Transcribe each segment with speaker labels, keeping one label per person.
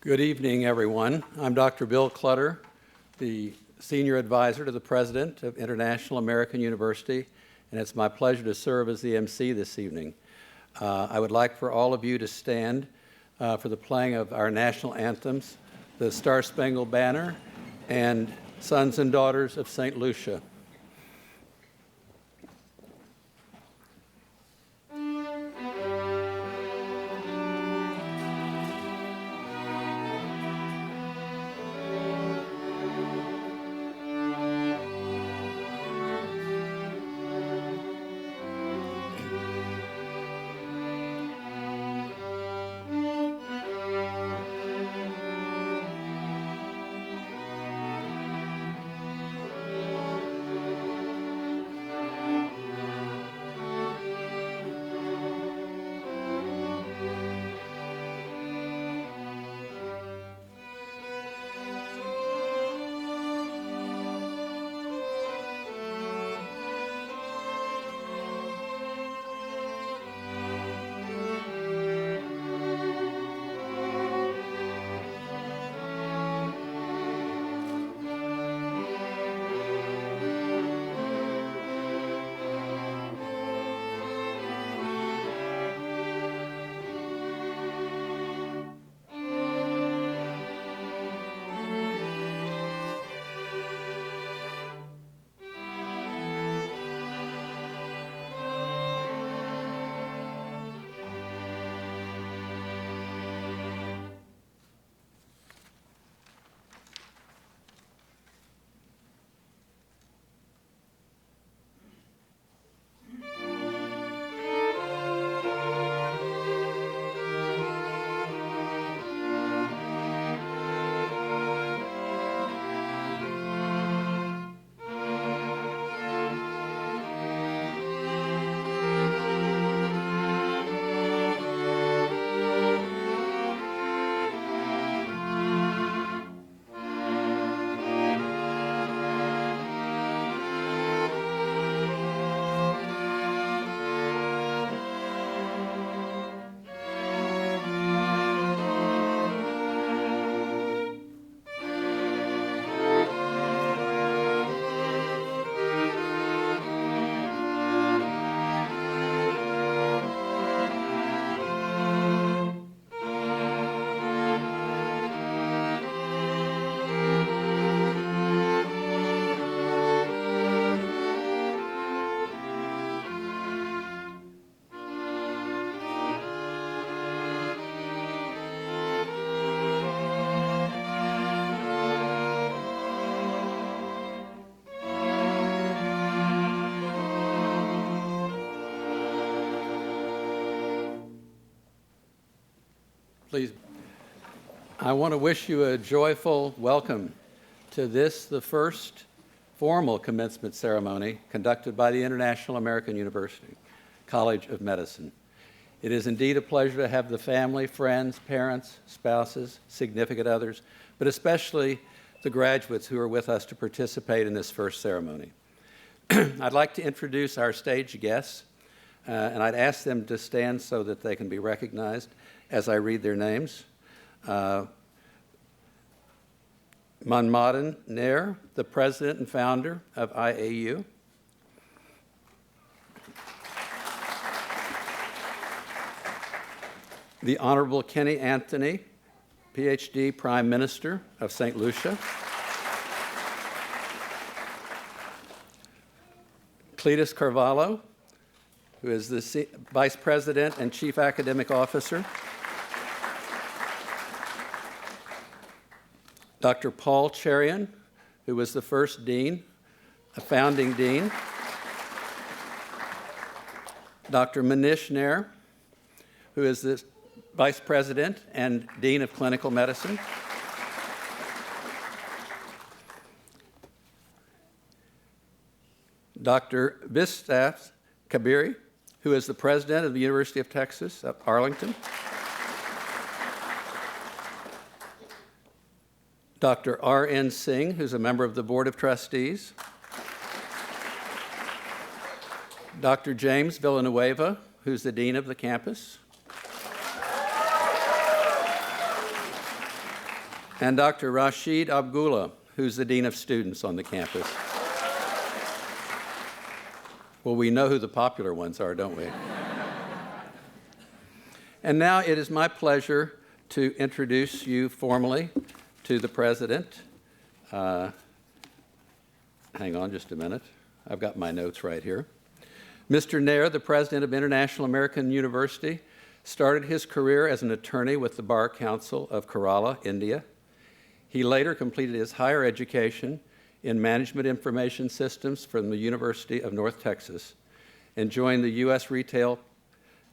Speaker 1: Good evening, everyone. I'm Dr. Bill Clutter, the Senior Advisor to the President of International American University, and it's my pleasure to serve as the MC this evening. I would like for all of you to stand for the playing of our national anthems, the Star-Spangled Banner, and Sons and Daughters of St. Lucia. Please, I want to wish you a joyful welcome to this, the first formal commencement ceremony conducted by the International American University College of Medicine. It is indeed a pleasure to have the family, friends, parents, spouses, significant others, but especially the graduates who are with us to participate in this first ceremony. I'd like to introduce our stage guests, and I'd ask them to stand so that they can be recognized as I read their names. Manmadan Nair, the president and founder of IAU. The Honorable Kenny Anthony, PhD, Prime Minister of St. Lucia. Cletus Carvalho, who is the Vice President and Chief Academic Officer. Dr. Paul Cherian, who was the first dean, a founding dean. Dr. Manish Nair, who is the Vice President and Dean of Clinical Medicine. Dr. Vistaf Kabiri, who is the President of the University of Texas at Arlington. Dr. R.N. Singh, who's a member of the Board of Trustees. Dr. James Villanueva, who's the Dean of the campus. and Dr. Rashid Abgullah, who's the Dean of Students on the campus. Well, we know who the popular ones are, don't we? And now it is my pleasure to introduce you formally to the President. Hang on just a minute. I've got my notes right here. Mr. Nair, the President of International American University, started his career as an attorney with the Bar Council of Kerala, India. He later completed his higher education in Management Information Systems from the University of North Texas and joined the U.S. retail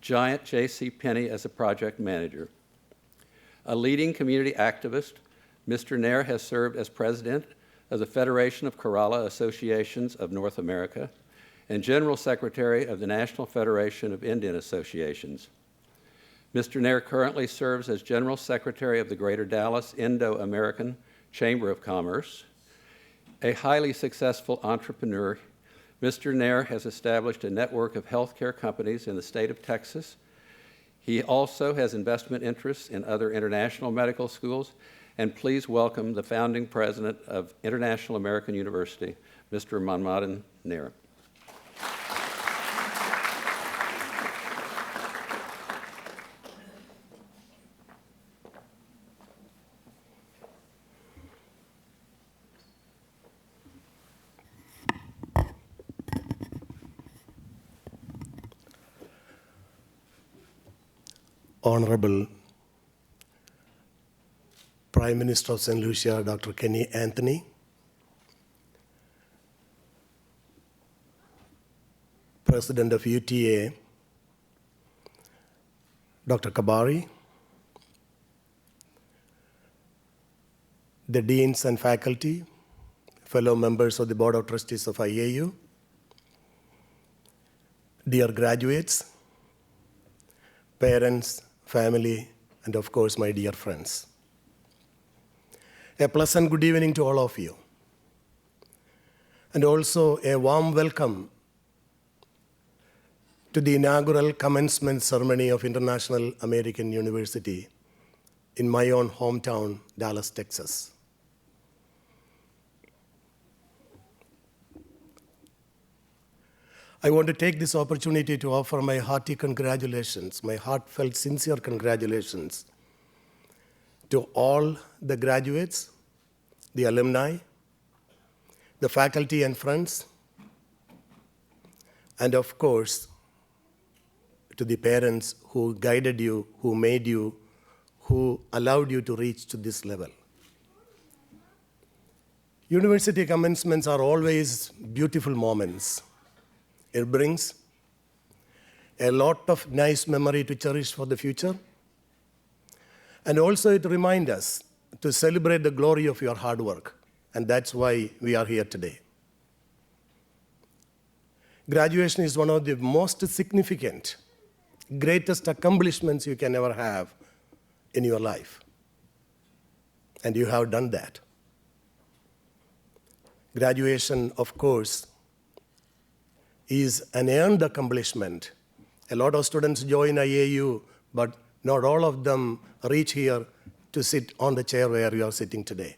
Speaker 1: giant J.C. Penney as a project manager. A leading community activist, Mr. Nair has served as president of the Federation of Kerala Associations of North America and General Secretary of the National Federation of Indian Associations. Mr. Nair currently serves as General Secretary of the Greater Dallas Indo-American Chamber of Commerce. A highly successful entrepreneur, Mr. Nair has established a network of healthcare companies in the state of Texas. He also has investment interests in other international medical schools. And please welcome the founding president of International American University, Mr. Manmadan Nair.
Speaker 2: Honorable Prime Minister of St. Lucia, Dr. Kenny Anthony, President of UTA, Dr. Kabari, the deans and faculty, fellow members of the Board of Trustees of IAU, dear graduates, parents, family, and of course, my dear friends. A pleasant good evening to all of you. And also a warm welcome to the inaugural commencement ceremony of International American University in my own hometown, Dallas, Texas. I want to take this opportunity to offer my hearty congratulations, my heartfelt, sincere congratulations to all the graduates, the alumni, the faculty and friends, and of course, to the parents who guided you, who made you, who allowed you to reach to this level. University commencements are always beautiful moments. It brings a lot of nice memory to cherish for the future. And also it reminds us to celebrate the glory of your hard work. And that's why we are here today. Graduation is one of the most significant, greatest accomplishments you can ever have in your life. And you have done that. Graduation, of course, is an earned accomplishment. A lot of students join IAU, but not all of them reach here to sit on the chair where you are sitting today.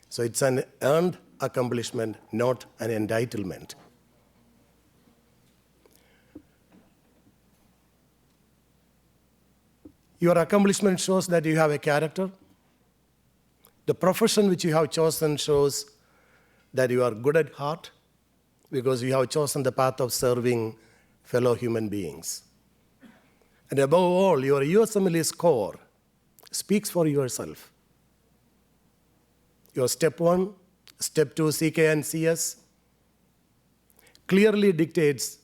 Speaker 2: So it's an earned accomplishment, not an entitlement. Your accomplishment shows that you have a character. The profession which you have chosen shows that you are good at heart, because you have chosen the path of serving fellow human beings. And above all, your USMLE score speaks for yourself. Your Step 1, Step 2 CK and CS clearly dictates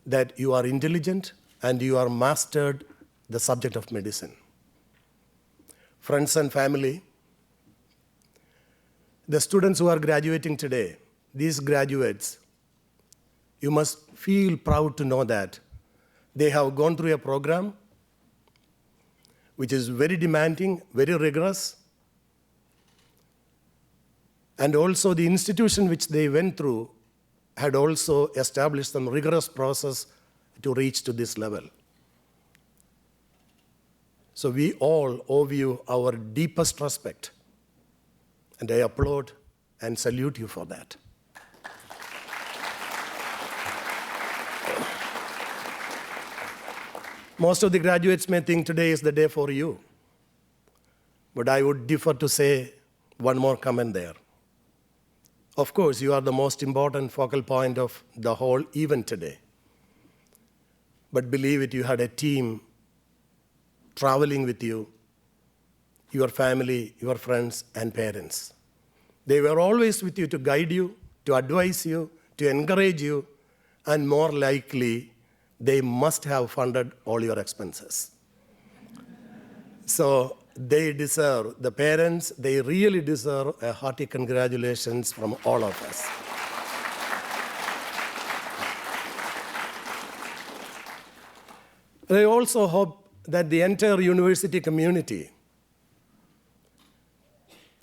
Speaker 2: that you are intelligent and you are mastered the subject of medicine. Friends and family, the students who are graduating today, these graduates, you must feel proud to know that they have gone through a program which is very demanding, very rigorous, and also the institution which they went through had also established some rigorous process to reach to this level. So we all owe you our deepest respect. And I applaud and salute you for that. Most of the graduates may think today is the day for you. But I would differ to say one more comment there. Of course, you are the most important focal point of the whole event today. But believe it, you had a team traveling with you, your family, your friends, and parents. They were always with you to guide you, to advise you, to encourage you, and more likely, they must have funded all your expenses. So they deserve, the parents, they really deserve a hearty congratulations from all of us. I also hope that the entire university community,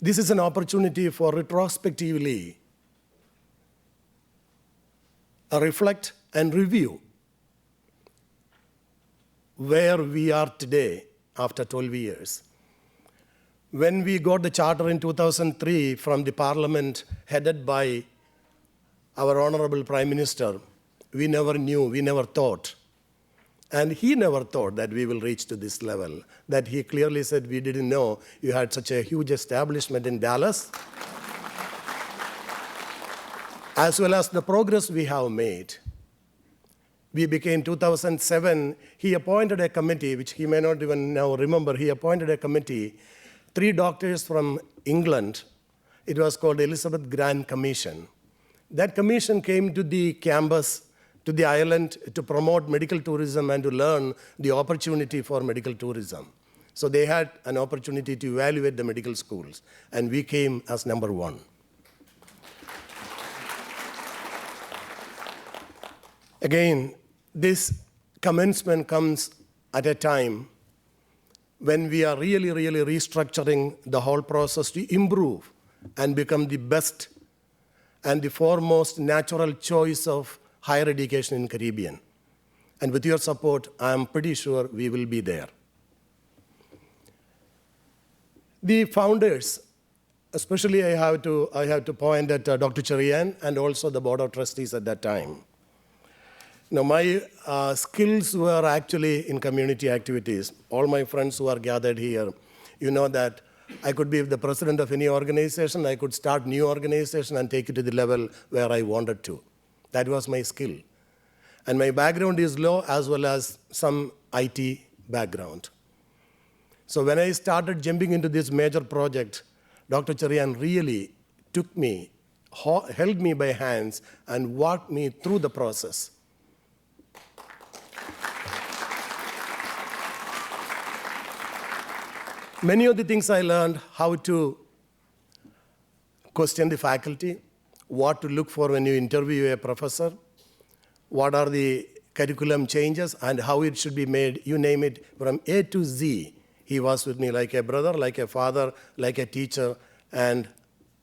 Speaker 2: this is an opportunity for retrospectively reflect and review where we are today after 12 years. When we got the charter in 2003 from the parliament headed by our honorable Prime Minister, we never knew, we never thought. And he never thought that we will reach to this level. That he clearly said, we didn't know you had such a huge establishment in Dallas, as well as the progress we have made. We became 2007, he appointed a committee, which he may not even now remember, he appointed a committee, 3 doctors from England. It was called Elizabeth Grant Commission. That commission came to the campus, to the island, to promote medical tourism and to learn the opportunity for medical tourism. So they had an opportunity to evaluate the medical schools, and we came as number 1. Again, this commencement comes at a time when we are really restructuring the whole process to improve and become the best and the foremost natural choice of higher education in Caribbean. And with your support, I am pretty sure we will be there. The founders, especially I have to point at Dr. Cherian and also the board of trustees at that time. Now, my skills were actually in community activities. All my friends who are gathered here, you know that I could be the president of any organization, I could start new organization and take it to the level where I wanted to. That was my skill. And my background is law as well as some IT background. So when I started jumping into this major project, Dr. Cherian really took me, held me by hands, and walked me through the process. Many of the things I learned, how to question the faculty, what to look for when you interview a professor, what are the curriculum changes, and how it should be made, you name it, from A to Z. He was with me like a brother, like a father, like a teacher, and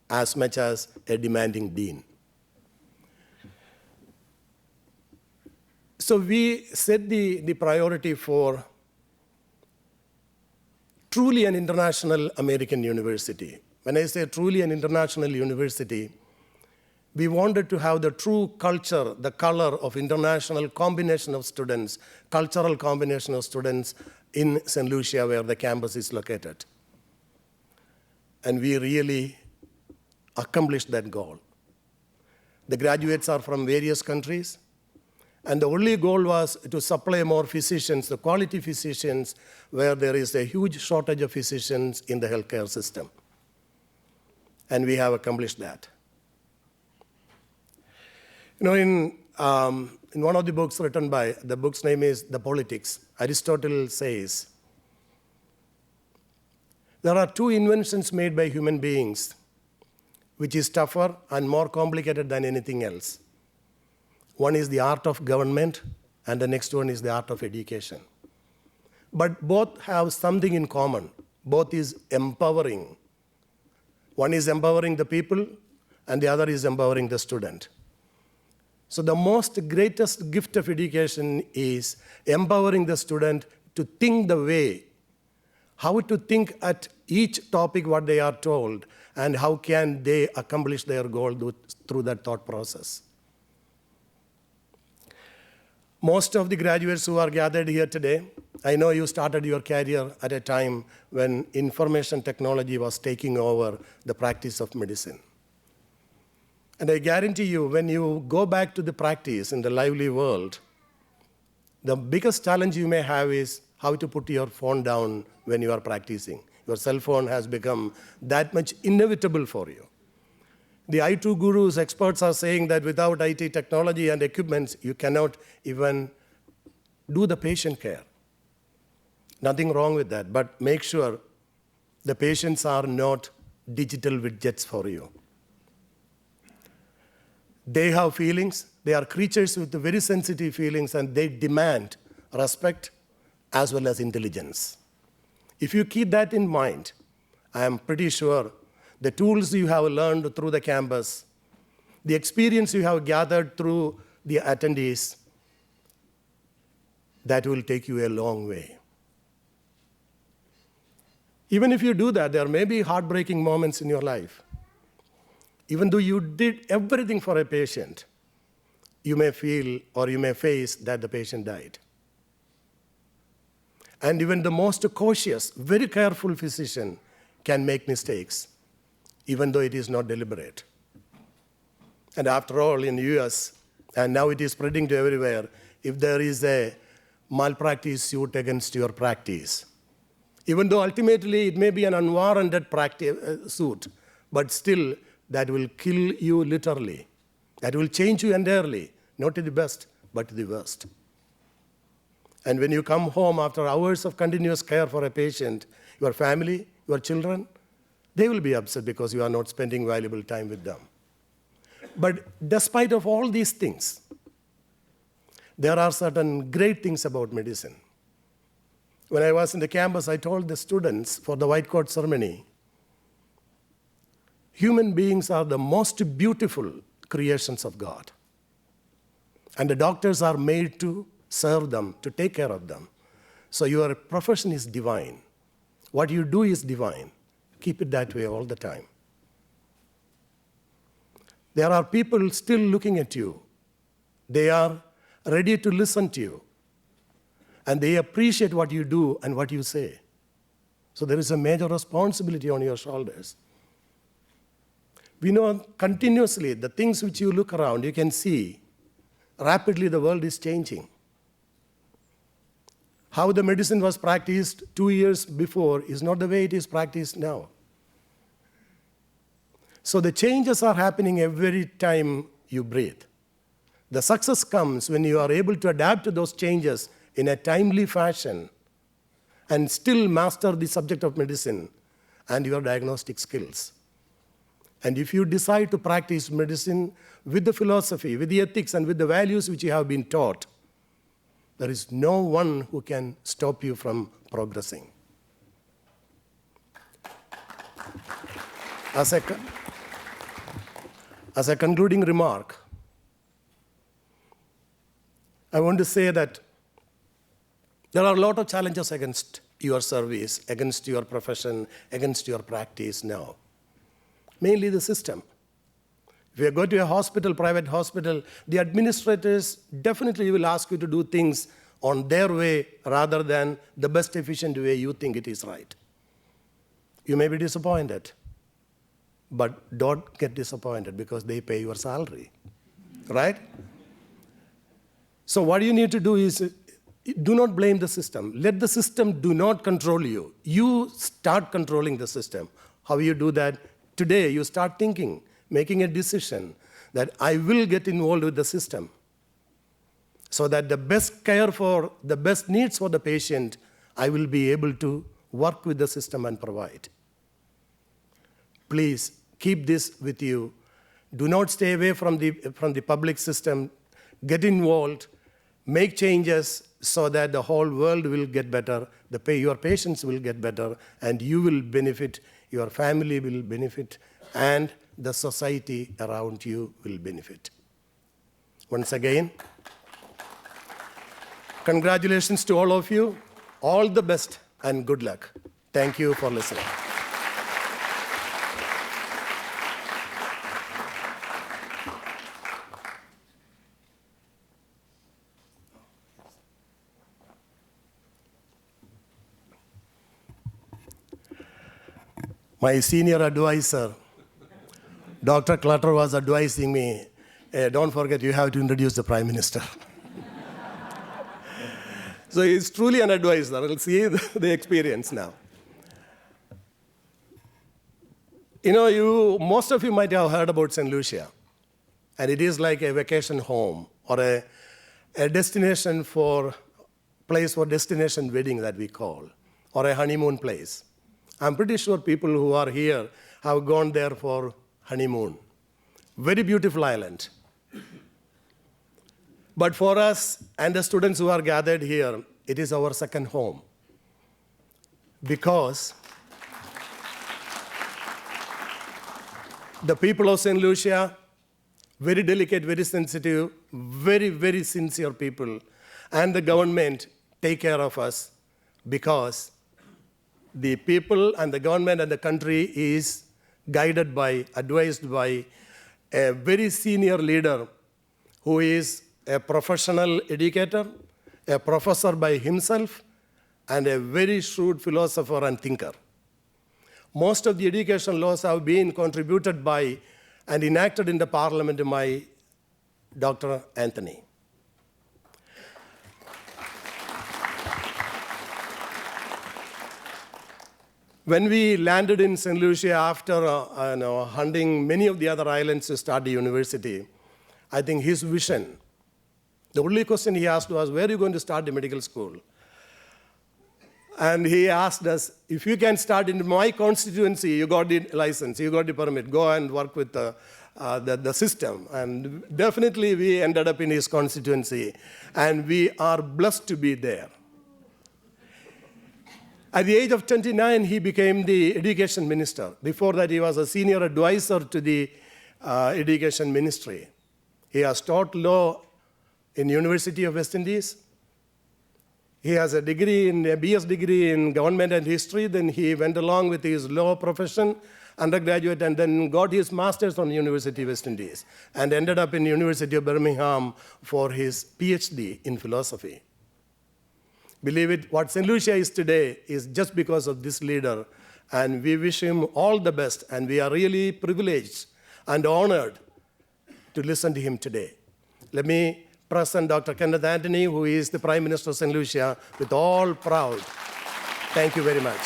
Speaker 2: as much as a demanding dean. So we set the priority for truly an international American university. When I say truly an international university, we wanted to have the true culture, the color of international combination of students, cultural combination of students in St. Lucia, where the campus is located. And we really accomplished that goal. The graduates are from various countries, and the only goal was to supply more physicians, the quality physicians, where there is a huge shortage of physicians in the healthcare system. And we have accomplished that. You know, in one of the books written by, the book's name is The Politics, Aristotle says, there are 2 inventions made by human beings, which is tougher and more complicated than anything else. One is the art of government, and the next one is the art of education. But both have something in common. Both is empowering. One is empowering the people, and the other is empowering the student. So the most greatest gift of education is empowering the student to think the way how to think at each topic what they are told, and how can they accomplish their goal through that thought process. Most of the graduates who are gathered here today, I know you started your career at a time when information technology was taking over the practice of medicine. And I guarantee you, when you go back to the practice in the lively world, the biggest challenge you may have is how to put your phone down when you are practicing. Your cell phone has become that much inevitable for you. The I2 gurus, experts are saying that without IT technology and equipment, you cannot even do the patient care. Nothing wrong with that, but make sure the patients are not digital widgets for you. They have feelings. They are creatures with very sensitive feelings, and they demand respect as well as intelligence. If you keep that in mind, I am pretty sure the tools you have learned through the campus, the experience you have gathered through the attendees, that will take you a long way. Even if you do that, there may be heartbreaking moments in your life. Even though you did everything for a patient, you may feel or you may face that the patient died. And even the most cautious, very careful physician can make mistakes, even though it is not deliberate. And after all, in the US, and now it is spreading to everywhere, if there is a malpractice suit against your practice, even though ultimately it may be an unwarranted suit, but still that will kill you literally. That will change you entirely, not to the best, but to the worst. And when you come home after hours of continuous care for a patient, your family, your children, they will be upset because you are not spending valuable time with them. But despite of all these things, there are certain great things about medicine. When I was in the campus, I told the students for the white coat ceremony, human beings are the most beautiful creations of God. And the doctors are made to serve them, to take care of them. So your profession is divine. What you do is divine. Keep it that way all the time. There are people still looking at you. They are ready to listen to you. And they appreciate what you do and what you say. So there is a major responsibility on your shoulders. We know continuously the things which you look around, you can see rapidly the world is changing. How the medicine was practiced 2 years before is not the way it is practiced now. So the changes are happening every time you breathe. The success comes when you are able to adapt to those changes in a timely fashion and still master the subject of medicine and your diagnostic skills. And if you decide to practice medicine with the philosophy, with the ethics, and with the values which you have been taught, there is no one who can stop you from progressing. As a concluding remark, I want to say that there are a lot of challenges against your service, against your profession, against your practice now. Mainly the system. If you go to a hospital, private hospital, the administrators definitely will ask you to do things on their way rather than the best efficient way you think it is right. You may be disappointed, but don't get disappointed because they pay your salary, right? So what you need to do is do not blame the system. Let the system do not control you. You start controlling the system. How you do that? Today, you start thinking, making a decision that I will get involved with the system so that the best care for the best needs for the patient, I will be able to work with the system and provide. Please keep this with you. Do not stay away from the public system. Get involved, make changes so that the whole world will get better, your patients will get better, and you will benefit, your family will benefit, and the society around you will benefit. Once again, congratulations to all of you. All the best and good luck. Thank you for listening. My senior advisor, Dr. Clutter, was advising me, don't forget you have to introduce the Prime Minister. So he's truly an advisor. We'll see the experience now. You know, most of you might have heard about St. Lucia. And it is like a vacation home or a destination for place for destination wedding that we call, or a honeymoon place. I'm pretty sure people who are here have gone there for honeymoon. Very beautiful island. But for us and the students who are gathered here, it is our second home. Because the people of St. Lucia, very delicate, very sensitive, very, very sincere people, and the government take care of us because the people and the government and the country is guided by, advised by a very senior leader who is a professional educator, a professor by himself, and a very shrewd philosopher and thinker. Most of the education laws have been contributed by and enacted in the parliament by Dr. Anthony. When we landed in St. Lucia after hunting many of the other islands to start the university, I think his vision, the only question he asked was, where are you going to start the medical school? And he asked us, if you can start in my constituency, you got the license, you got the permit, go and work with the system. And definitely we ended up in his constituency, and we are blessed to be there. At the age of 29, he became the education minister. Before that, he was a senior advisor to the education ministry. He has taught law in University of West Indies. He has a BS degree in government and history. Then he went along with his law profession, undergraduate, and then got his master's from University of West Indies, and ended up in University of Birmingham for his PhD in philosophy. Believe it, what St. Lucia is today is just because of this leader, and we wish him all the best, and we are really privileged and honored to listen to him today. Let me present Dr. Kenneth Anthony, who is the Prime Minister of St. Lucia, with all proud. Thank you very much.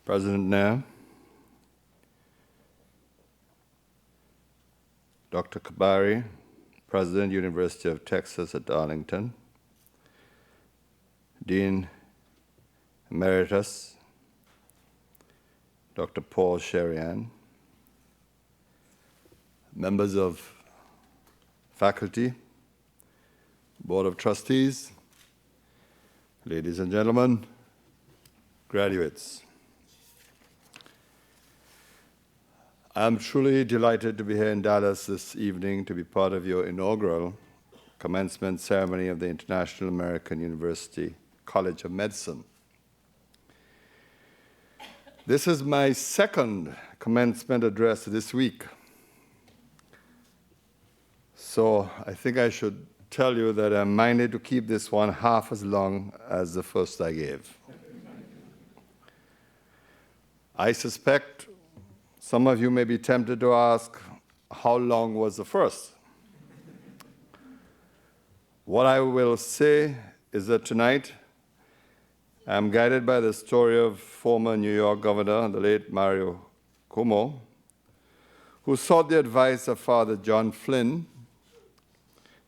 Speaker 3: President Nair, Dr. Kabari, President, University of Texas at Arlington, Dean Emeritus, Dr. Paul Sherian, members of faculty, Board of Trustees, ladies and gentlemen, graduates. I'm truly delighted to be here in Dallas this evening to be part of your inaugural commencement ceremony of the International American University College of Medicine. This is my second commencement address this week. So I think I should tell you that I'm minded to keep this one half as long as the first I gave. I suspect some of you may be tempted to ask, how long was the first? What I will say is that tonight, I'm guided by the story of former New York Governor, the late Mario Cuomo, who sought the advice of Father John Flynn,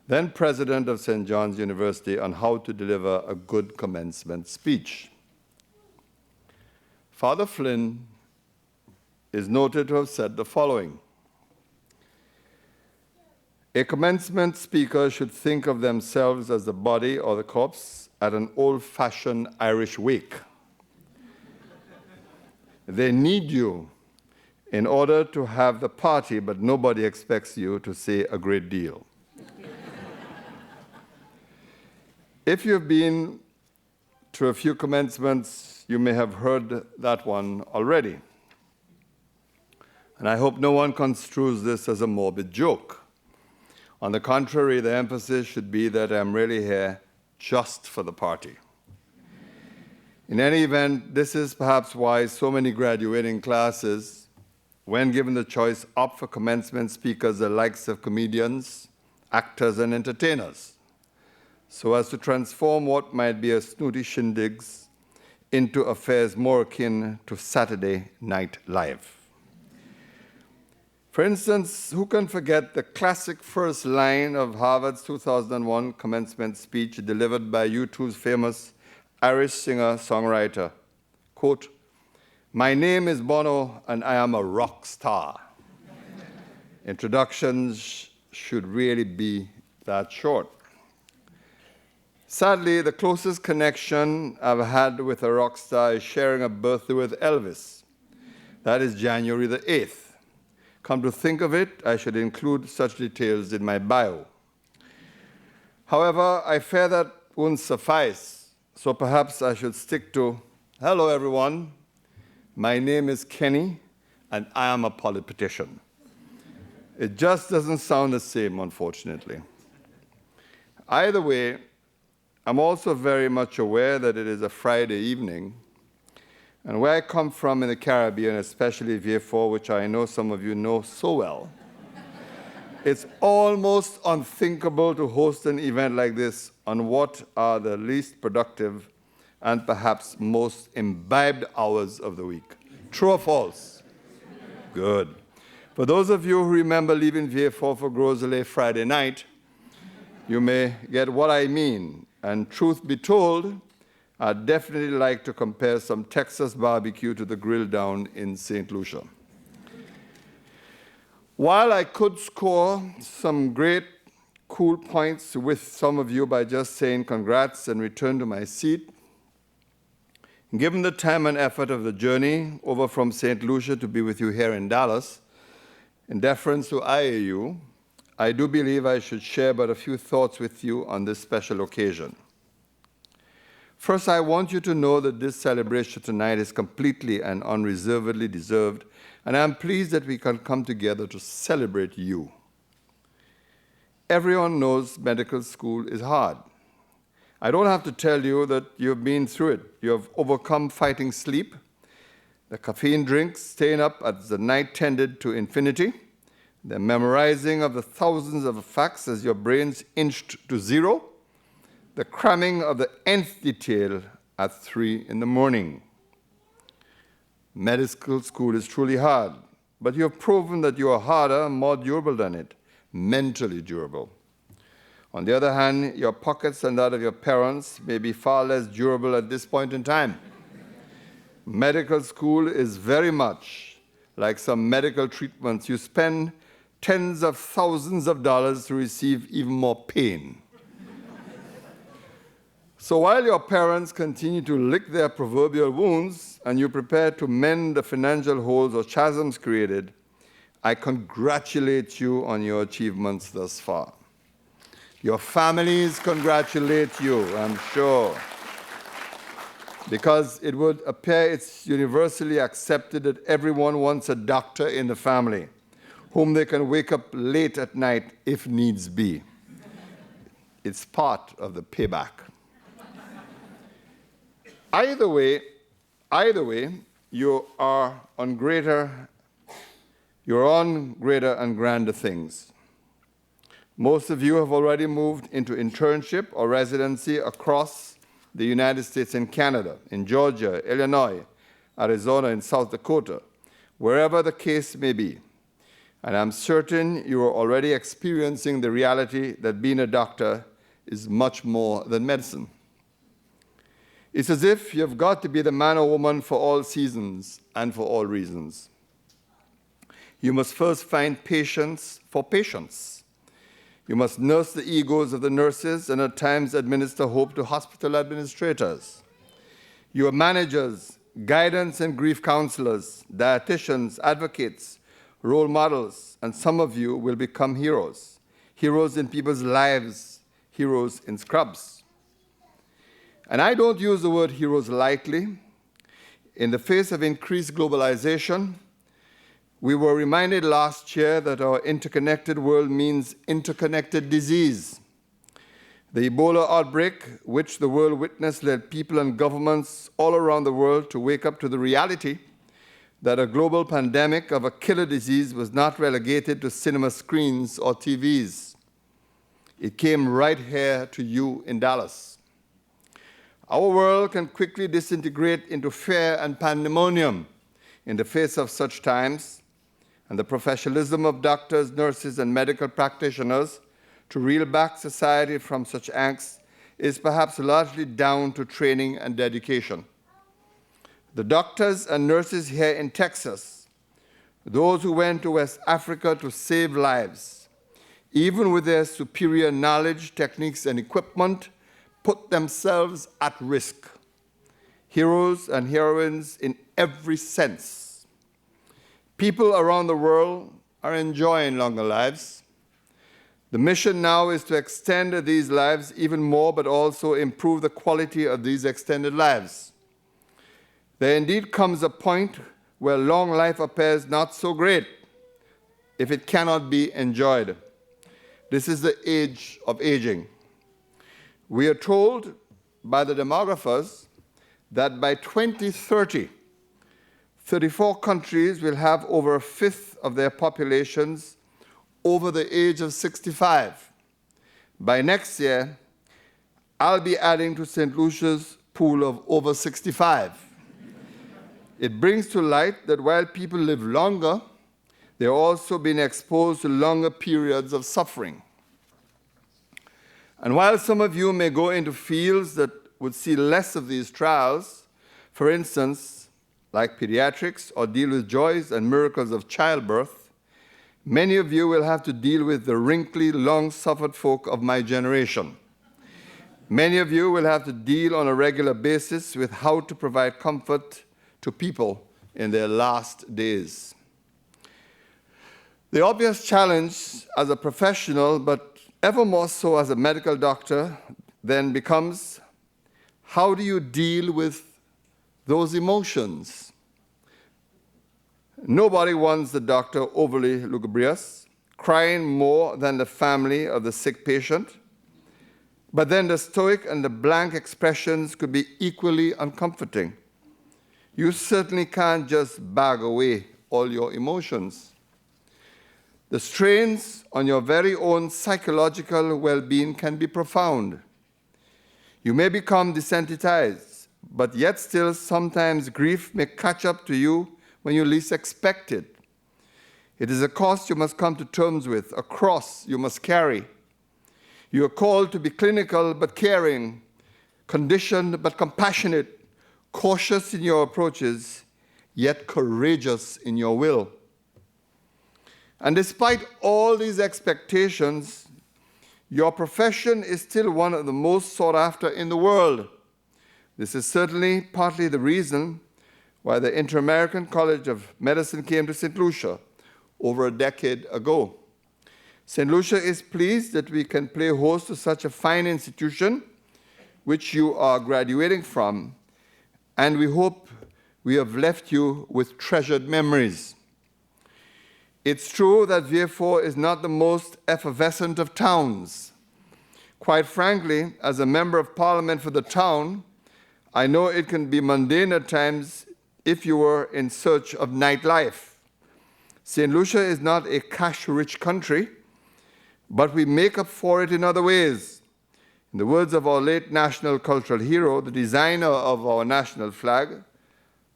Speaker 3: then president of St. John's University, on how to deliver a good commencement speech. Father Flynn is noted to have said the following: a commencement speaker should think of themselves as the body or the corpse at an old-fashioned Irish wake. They need you in order to have the party, but nobody expects you to say a great deal. If you've been to a few commencements, you may have heard that one already. And I hope no one construes this as a morbid joke. On the contrary, the emphasis should be that I'm really here just for the party. In any event, this is perhaps why so many graduating classes, when given the choice, opt for commencement speakers the likes of comedians, actors, and entertainers, so as to transform what might be a snooty shindigs into affairs more akin to Saturday Night Live. For instance, who can forget the classic first line of Harvard's 2001 commencement speech delivered by U2's famous Irish singer-songwriter? Quote, "My name is Bono and I am a rock star." Introductions should really be that short. Sadly, the closest connection I've had with a rock star is sharing a birthday with Elvis. That is January the 8th. Come to think of it, I should include such details in my bio. However, I fear that won't suffice, so perhaps I should stick to, "Hello, everyone. My name is Kenny, and I am a politician." It just doesn't sound the same, unfortunately. Either way, I'm also very much aware that it is a Friday evening, and where I come from in the Caribbean, especially Vieux-Fort, which I know some of you know so well, it's almost unthinkable to host an event like this on what are the least productive and perhaps most imbibed hours of the week. True or false? Good. For those of you who remember leaving Vieux-Fort for Gros Islet Friday night, you may get what I mean. And truth be told, I'd definitely like to compare some Texas barbecue to the grill down in St. Lucia. While I could score some great cool points with some of you by just saying congrats and return to my seat, given the time and effort of the journey over from St. Lucia to be with you here in Dallas, in deference to IAU, I do believe I should share but a few thoughts with you on this special occasion. First, I want you to know that this celebration tonight is completely and unreservedly deserved, and I'm pleased that we can come together to celebrate you. Everyone knows medical school is hard. I don't have to tell you that you've been through it. You have overcome fighting sleep, the caffeine drinks, staying up as the night tended to infinity, the memorizing of the thousands of facts as your brains inched to zero, the cramming of the nth detail at 3 in the morning. Medical school is truly hard, but you have proven that you are harder and more durable than it, mentally durable. On the other hand, your pockets and that of your parents may be far less durable at this point in time. Medical school is very much like some medical treatments. You spend tens of thousands of dollars to receive even more pain. So while your parents continue to lick their proverbial wounds and you prepare to mend the financial holes or chasms created, I congratulate you on your achievements thus far. Your families congratulate you, I'm sure, because it would appear it's universally accepted that everyone wants a doctor in the family whom they can wake up late at night if needs be. It's part of the payback. Either way, you're on greater and grander things. Most of you have already moved into internship or residency across the United States and Canada, in Georgia, Illinois, Arizona, and South Dakota, wherever the case may be. And I'm certain you are already experiencing the reality that being a doctor is much more than medicine. It's as if you've got to be the man or woman for all seasons and for all reasons. You must first find patience for patients. You must nurse the egos of the nurses and at times administer hope to hospital administrators. You are managers, guidance and grief counselors, dietitians, advocates, role models, and some of you will become heroes. Heroes in people's lives, heroes in scrubs. And I don't use the word heroes lightly. In the face of increased globalization, we were reminded last year that our interconnected world means interconnected disease. The Ebola outbreak, which the world witnessed, led people and governments all around the world to wake up to the reality that a global pandemic of a killer disease was not relegated to cinema screens or TVs. It came right here to you in Dallas. Our world can quickly disintegrate into fear and pandemonium in the face of such times, and the professionalism of doctors, nurses, and medical practitioners to reel back society from such angst is perhaps largely down to training and dedication. The doctors and nurses here in Texas, those who went to West Africa to save lives, even with their superior knowledge, techniques, and equipment, put themselves at risk. Heroes and heroines in every sense. People around the world are enjoying longer lives. The mission now is to extend these lives even more, but also improve the quality of these extended lives. There indeed comes a point where long life appears not so great if it cannot be enjoyed. This is the age of aging. We are told by the demographers that by 2030, 34 countries will have over a fifth of their populations over the age of 65. By next year, I'll be adding to St. Lucia's pool of over 65. It brings to light that while people live longer, they're also being exposed to longer periods of suffering. And while some of you may go into fields that would see less of these trials, for instance, like pediatrics, or deal with joys and miracles of childbirth, many of you will have to deal with the wrinkly, long-suffered folk of my generation. Many of you will have to deal on a regular basis with how to provide comfort to people in their last days. The obvious challenge as a professional, but ever more so as a medical doctor, then becomes, how do you deal with those emotions? Nobody wants the doctor overly lugubrious, crying more than the family of the sick patient, but then the stoic and the blank expressions could be equally uncomforting. You certainly can't just bag away all your emotions. The strains on your very own psychological well-being can be profound. You may become desensitized, but yet still sometimes grief may catch up to you when you least expect it. It is a cost you must come to terms with, a cross you must carry. You are called to be clinical but caring, conditioned but compassionate, cautious in your approaches, yet courageous in your will. And despite all these expectations, your profession is still one of the most sought after in the world. This is certainly partly the reason why the Inter-American College of Medicine came to St. Lucia over a decade ago. St. Lucia is pleased that we can play host to such a fine institution, which you are graduating from, and we hope we have left you with treasured memories. It's true that Vieux-Fort is not the most effervescent of towns. Quite frankly, as a member of parliament for the town, I know it can be mundane at times if you were in search of nightlife. St. Lucia is not a cash-rich country, but we make up for it in other ways. In the words of our late national cultural hero, the designer of our national flag,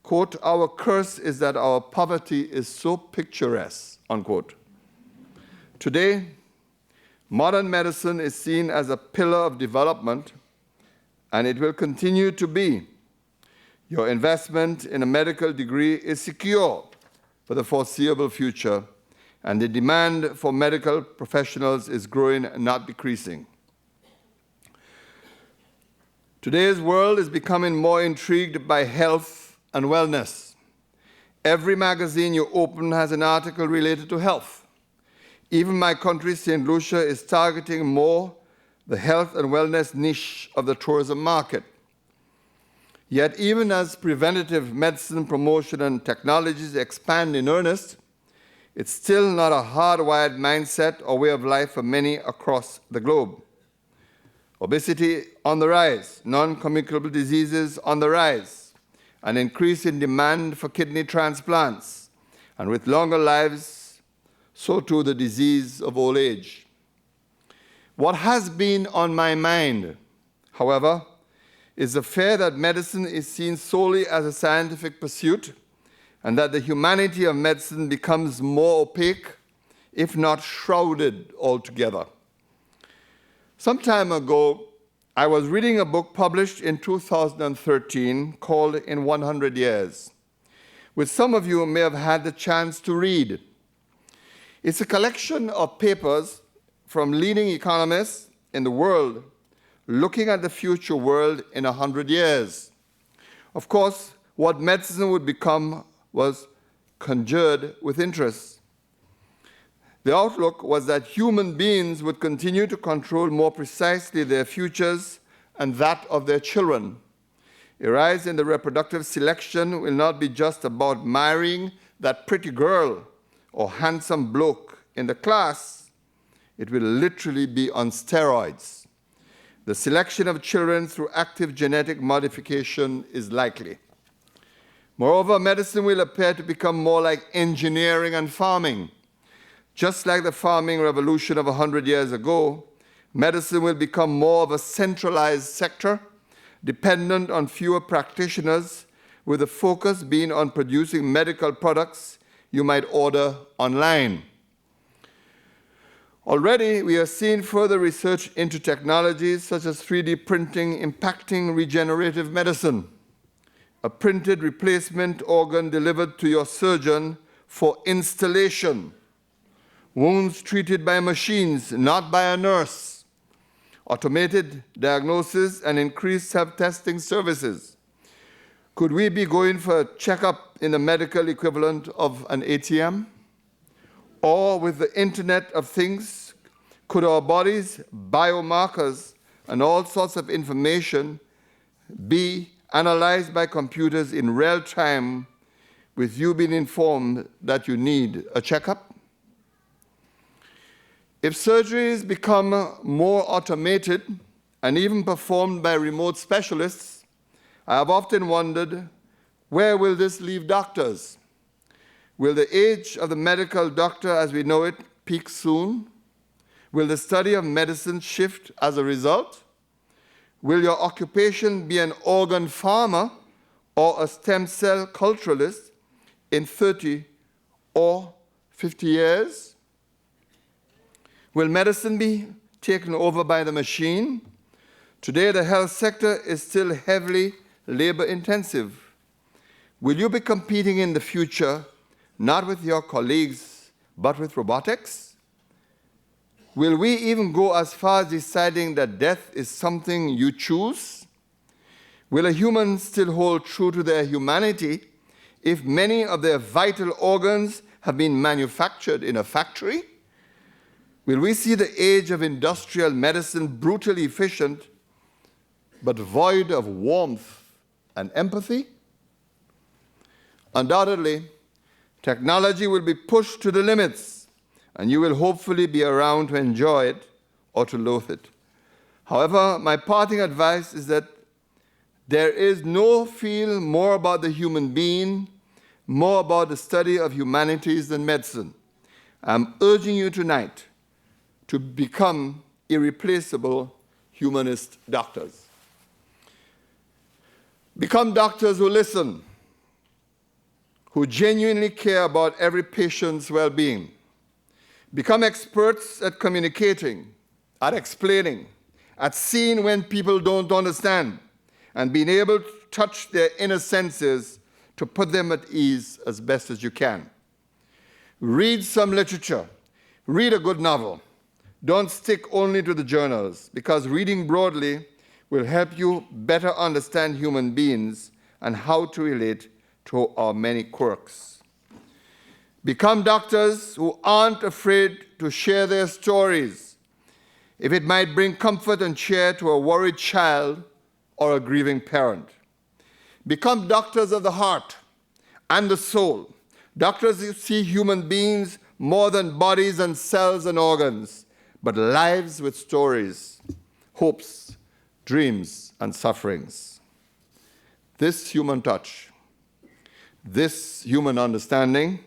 Speaker 3: quote, "Our curse is that our poverty is so picturesque," unquote. Today, modern medicine is seen as a pillar of development, and it will continue to be. Your investment in a medical degree is secure for the foreseeable future, and the demand for medical professionals is growing, not decreasing. Today's world is becoming more intrigued by health and wellness. Every magazine you open has an article related to health. Even my country, St. Lucia, is targeting more the health and wellness niche of the tourism market. Yet even as preventative medicine promotion and technologies expand in earnest, it's still not a hardwired mindset or way of life for many across the globe. Obesity on the rise, non-communicable diseases on the rise, an increase in demand for kidney transplants, and with longer lives, so too the disease of old age. What has been on my mind, however, is the fear that medicine is seen solely as a scientific pursuit and that the humanity of medicine becomes more opaque, if not shrouded altogether. Some time ago, I was reading a book published in 2013 called In 100 Years, which some of you may have had the chance to read. It's a collection of papers from leading economists in the world looking at the future world in 100 years. Of course, what medicine would become was conjured with interest. The outlook was that human beings would continue to control more precisely their futures and that of their children. A rise in the reproductive selection will not be just about marrying that pretty girl or handsome bloke in the class. It will literally be on steroids. The selection of children through active genetic modification is likely. Moreover, medicine will appear to become more like engineering and farming. Just like the farming revolution of 100 years ago, medicine will become more of a centralized sector, dependent on fewer practitioners, with the focus being on producing medical products you might order online. Already, we are seeing further research into technologies such as 3D printing impacting regenerative medicine, a printed replacement organ delivered to your surgeon for installation, wounds treated by machines, not by a nurse, automated diagnosis and increased self-testing services. Could we be going for a checkup in the medical equivalent of an ATM? Or with the Internet of Things, could our bodies, biomarkers, and all sorts of information be analyzed by computers in real time with you being informed that you need a checkup? If surgeries become more automated and even performed by remote specialists, I have often wondered, where will this leave doctors? Will the age of the medical doctor as we know it peak soon? Will the study of medicine shift as a result? Will your occupation be an organ farmer or a stem cell culturalist in 30 or 50 years? Will medicine be taken over by the machine? Today, the health sector is still heavily labor-intensive. Will you be competing in the future not with your colleagues, but with robotics? Will we even go as far as deciding that death is something you choose? Will a human still hold true to their humanity if many of their vital organs have been manufactured in a factory? Will we see the age of industrial medicine brutally efficient, but void of warmth and empathy? Undoubtedly, technology will be pushed to the limits, and you will hopefully be around to enjoy it or to loathe it. However, my parting advice is that there is no field more about the human being, more about the study of humanities than medicine. I'm urging you tonight to become irreplaceable humanist doctors. Become doctors who listen, who genuinely care about every patient's well-being. Become experts at communicating, at explaining, at seeing when people don't understand, and being able to touch their inner senses to put them at ease as best as you can. Read some literature. Read a good novel. Don't stick only to the journals, because reading broadly will help you better understand human beings and how to relate to our many quirks. Become doctors who aren't afraid to share their stories, if it might bring comfort and cheer to a worried child or a grieving parent. Become doctors of the heart and the soul. Doctors who see human beings more than bodies and cells and organs, but lives with stories, hopes, dreams, and sufferings. This human touch, this human understanding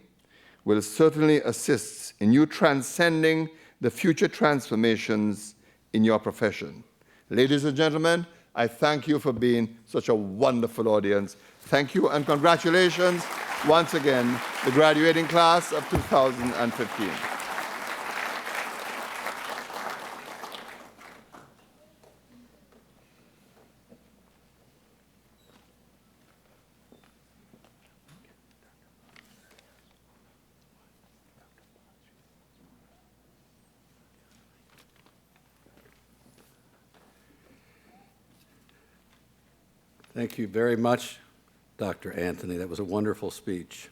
Speaker 3: will certainly assist in you transcending the future transformations in your profession. Ladies and gentlemen, I thank you for being such a wonderful audience. Thank you and congratulations once again, the graduating class of 2015.
Speaker 1: Thank you very much, Dr. Anthony. That was a wonderful speech.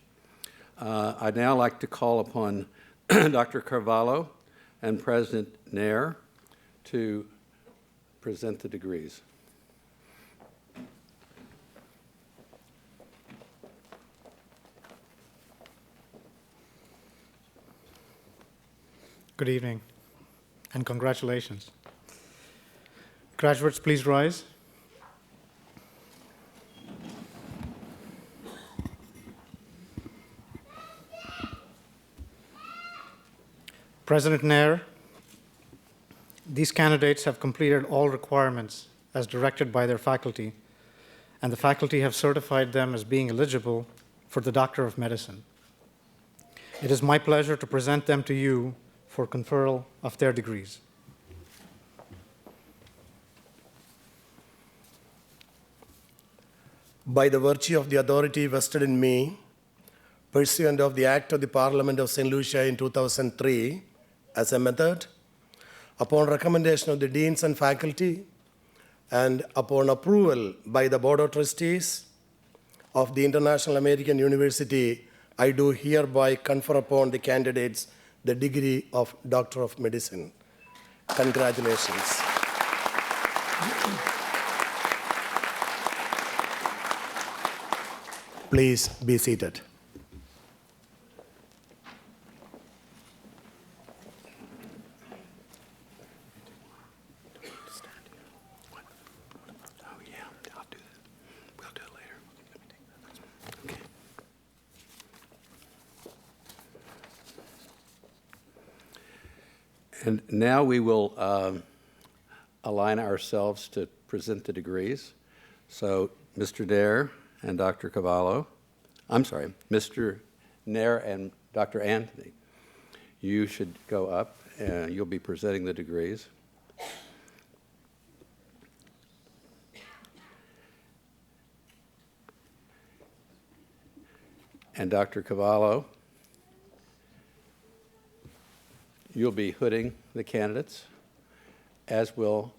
Speaker 1: I'd now like to call upon Dr. Carvalho and President Nair to present the degrees.
Speaker 4: Good evening, and congratulations. Graduates, please rise. President Nair, these candidates have completed all requirements as directed by their faculty, and the faculty have certified them as being eligible for the Doctor of Medicine. It is my pleasure to present them to you for conferral of their degrees.
Speaker 2: By the virtue of the authority vested in me, pursuant of the Act of the Parliament of St. Lucia in 2003, as a method, upon recommendation of the deans and faculty, and upon approval by the Board of Trustees of the International American University, I do hereby confer upon the candidates the degree of Doctor of Medicine. Congratulations. Please be seated.
Speaker 1: And now we will align ourselves to present the degrees. So Mr. Nair and Dr. Carvalho, Mr. Nair and Dr. Anthony, you should go up and you'll be presenting the degrees. And Dr. Carvalho, you'll be hooding the candidates, as will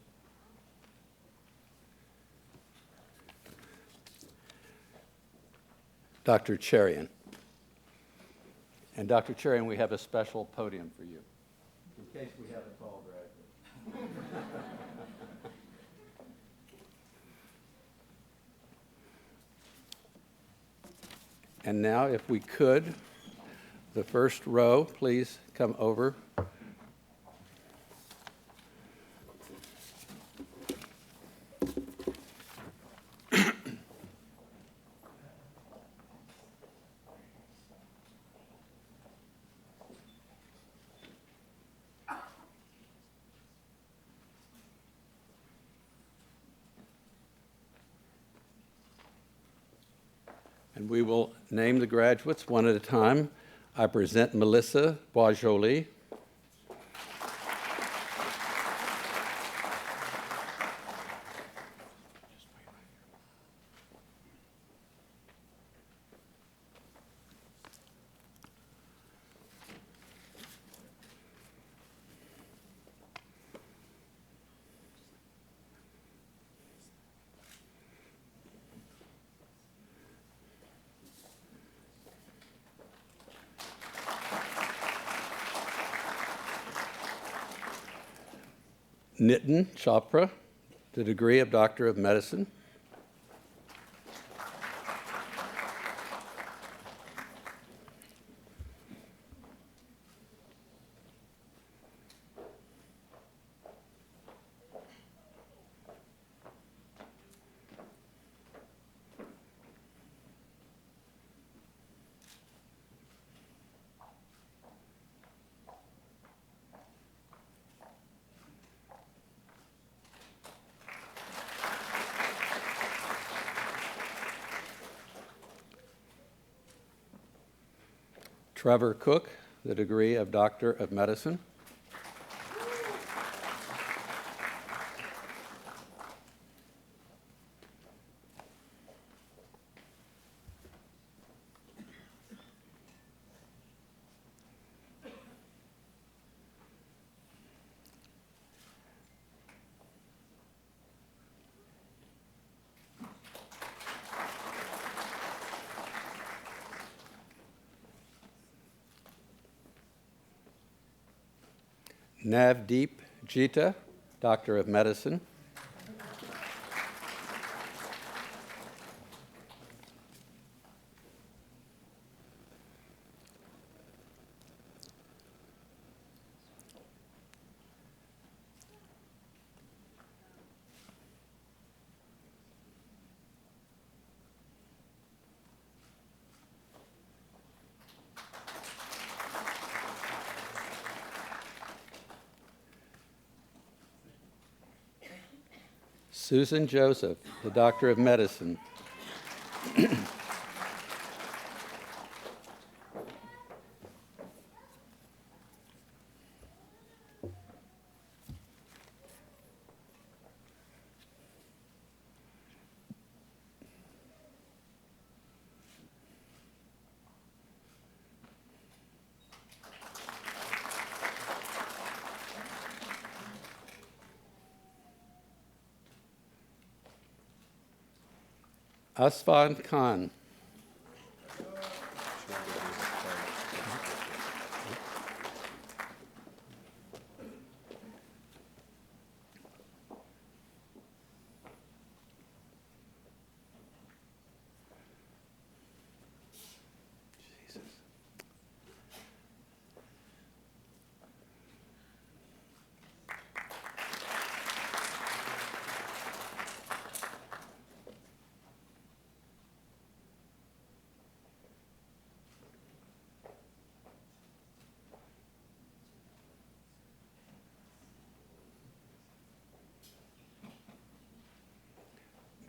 Speaker 1: Dr. Cherian. And Dr. Cherian, we have a special podium for you, in case we have a tall graduate. And now, if we could, the first row, please come over. And we will name the graduates one at a time. I present Melissa Boisjoli. Nitin Chopra, the degree of Doctor of Medicine. Trevor Cook, the degree of Doctor of Medicine. Navdeep Jita, Doctor of Medicine. Susan Joseph, the Doctor of Medicine. Asfan Khan.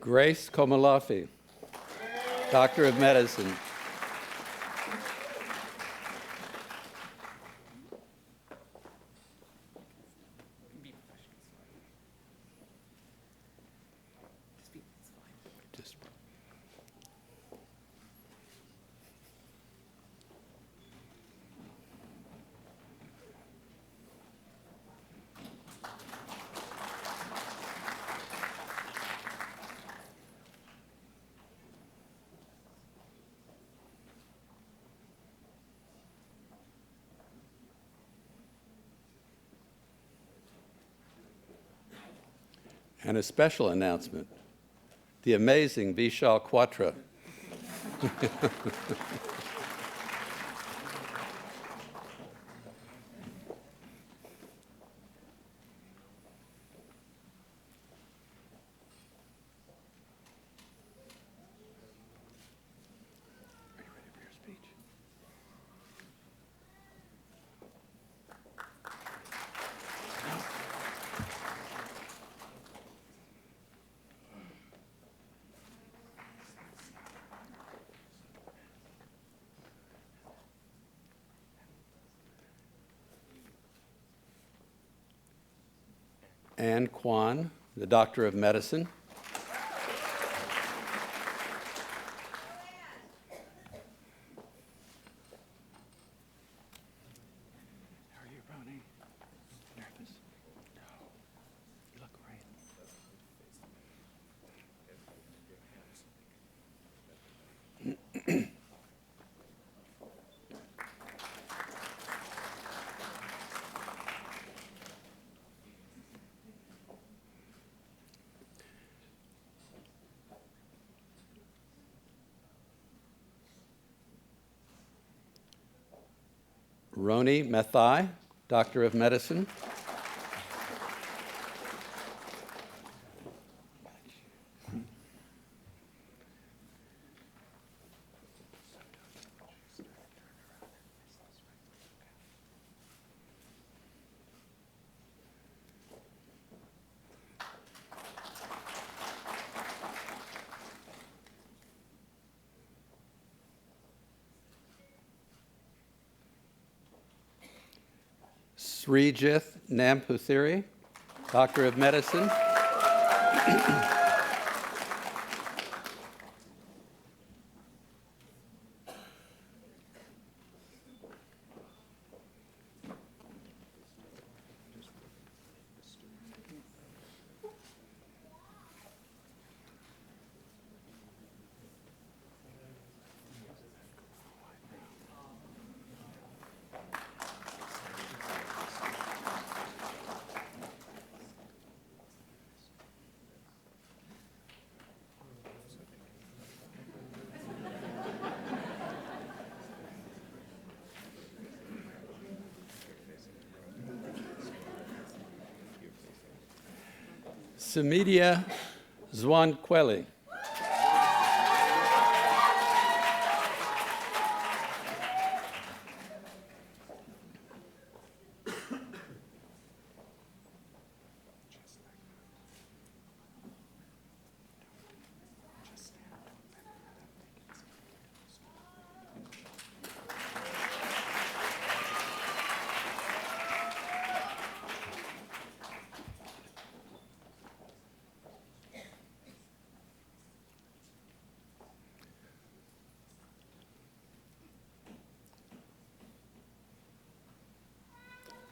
Speaker 1: Grace Komalafi, Doctor of Medicine. And a special announcement, the amazing Vishal Quatra. Anne Kwan, the Doctor of Medicine. How are you, Ronnie? Nervous? No. You look great. Roni Methai, Doctor of Medicine. Srijith Namputhiri, Doctor of Medicine. Samidia Zwankweli.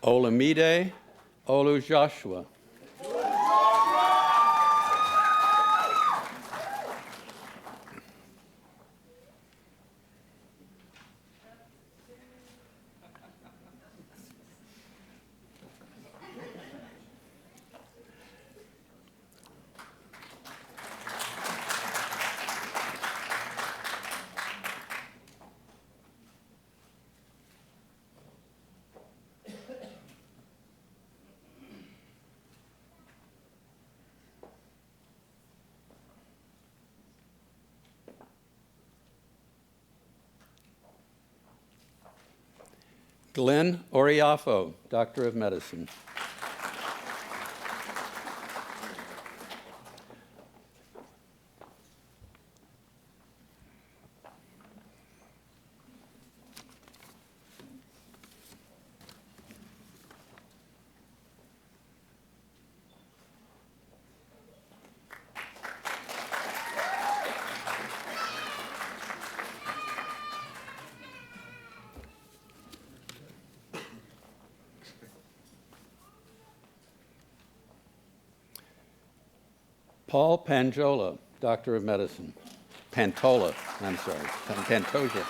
Speaker 1: Olamide Olu Joshua. Glenn Oriafo, Doctor of Medicine. Paul Panjola, Doctor of Medicine. Pantoja. Pantoja.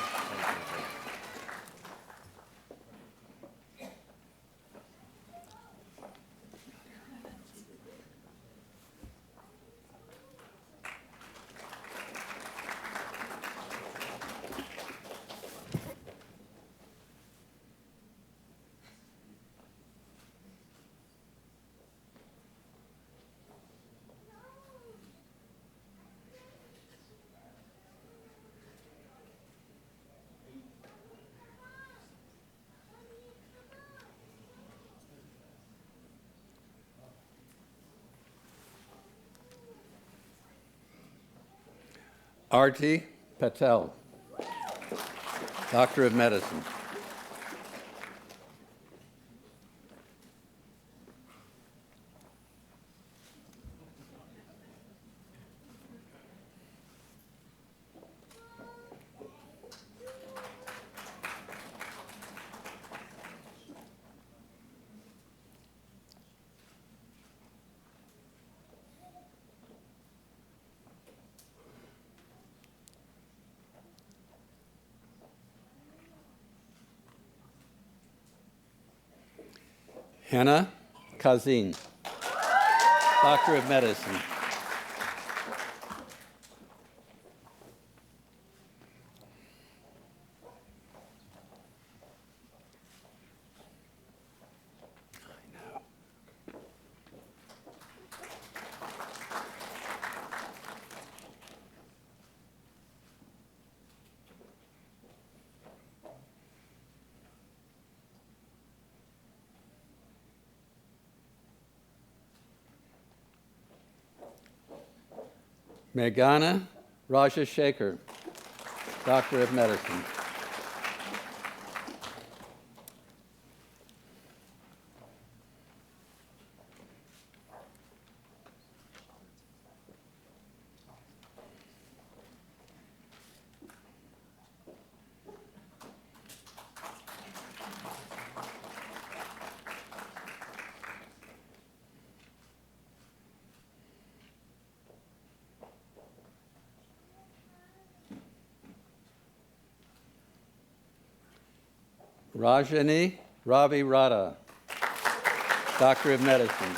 Speaker 1: Arti Patel, Doctor of Medicine. Hannah Kazin, Doctor of Medicine. Meghana Rajashekar, Doctor of Medicine. Rajani Ravi Radha, Doctor of Medicine.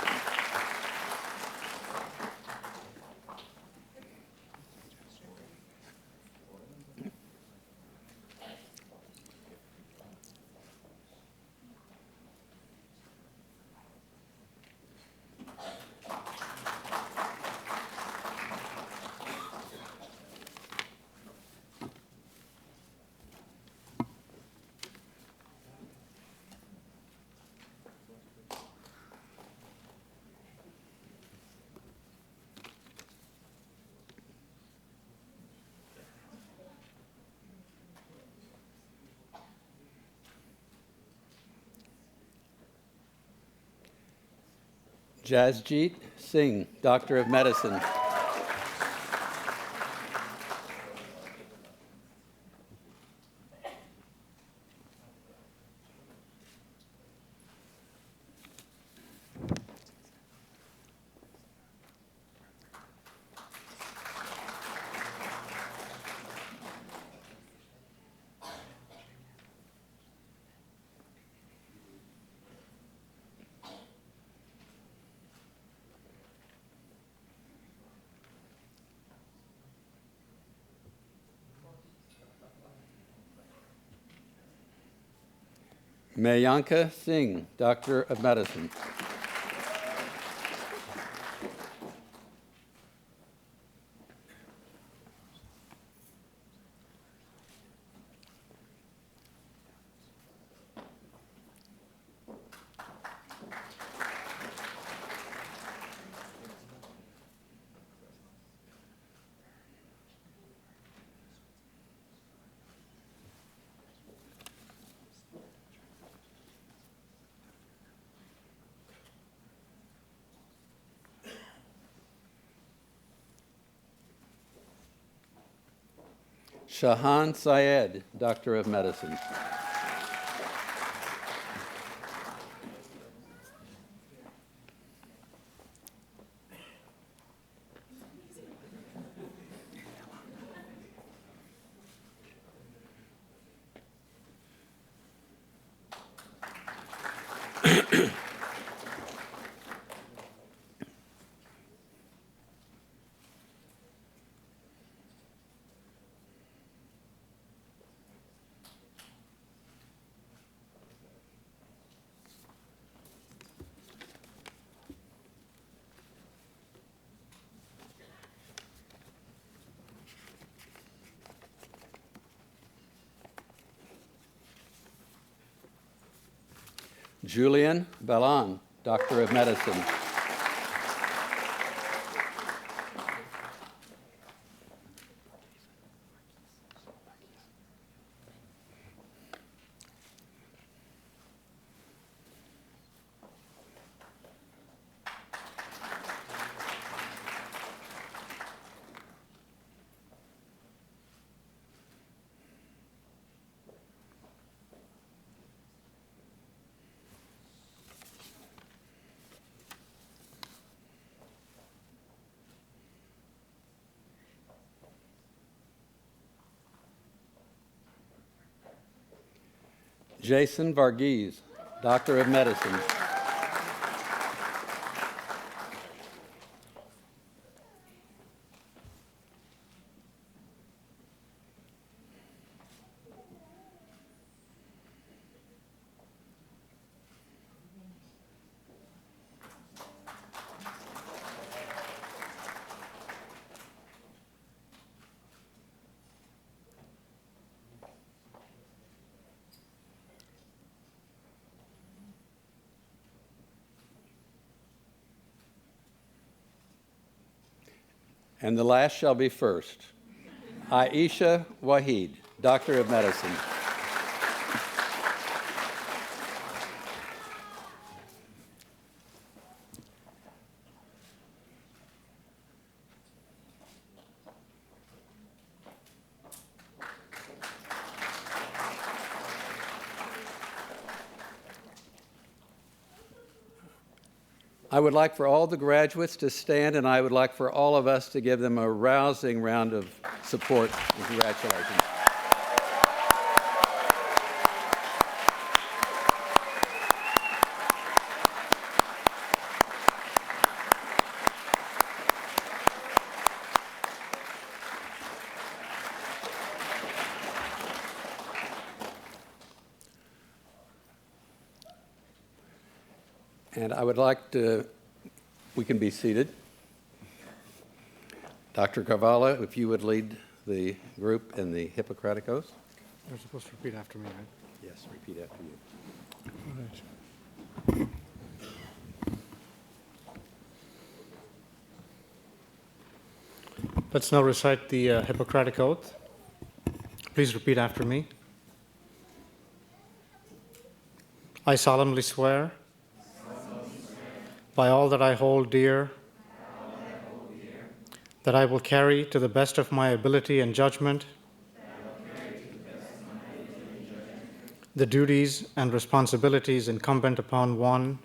Speaker 1: Jasjeet Singh, Doctor of Medicine. Mayanka Singh, Doctor of Medicine. Shahan Syed, Doctor of Medicine. Julian Balan, Doctor of Medicine. Jason Varghese, Doctor of Medicine. And the last shall be first. Aisha Waheed, Doctor of Medicine. I would like for all the graduates to stand, and I would like for all of us to give them a rousing round of support and congratulations. And I would like to, we can be seated. Dr. Carvalho, if you would lead the group in the Hippocratic Oath.
Speaker 4: You're supposed to repeat after me, right?
Speaker 1: Yes, repeat after you.
Speaker 4: All right. Let's now recite the Hippocratic Oath. Please repeat after me. I solemnly swear by all that I hold dear that I will carry to the best of my ability and judgment the duties and responsibilities incumbent upon one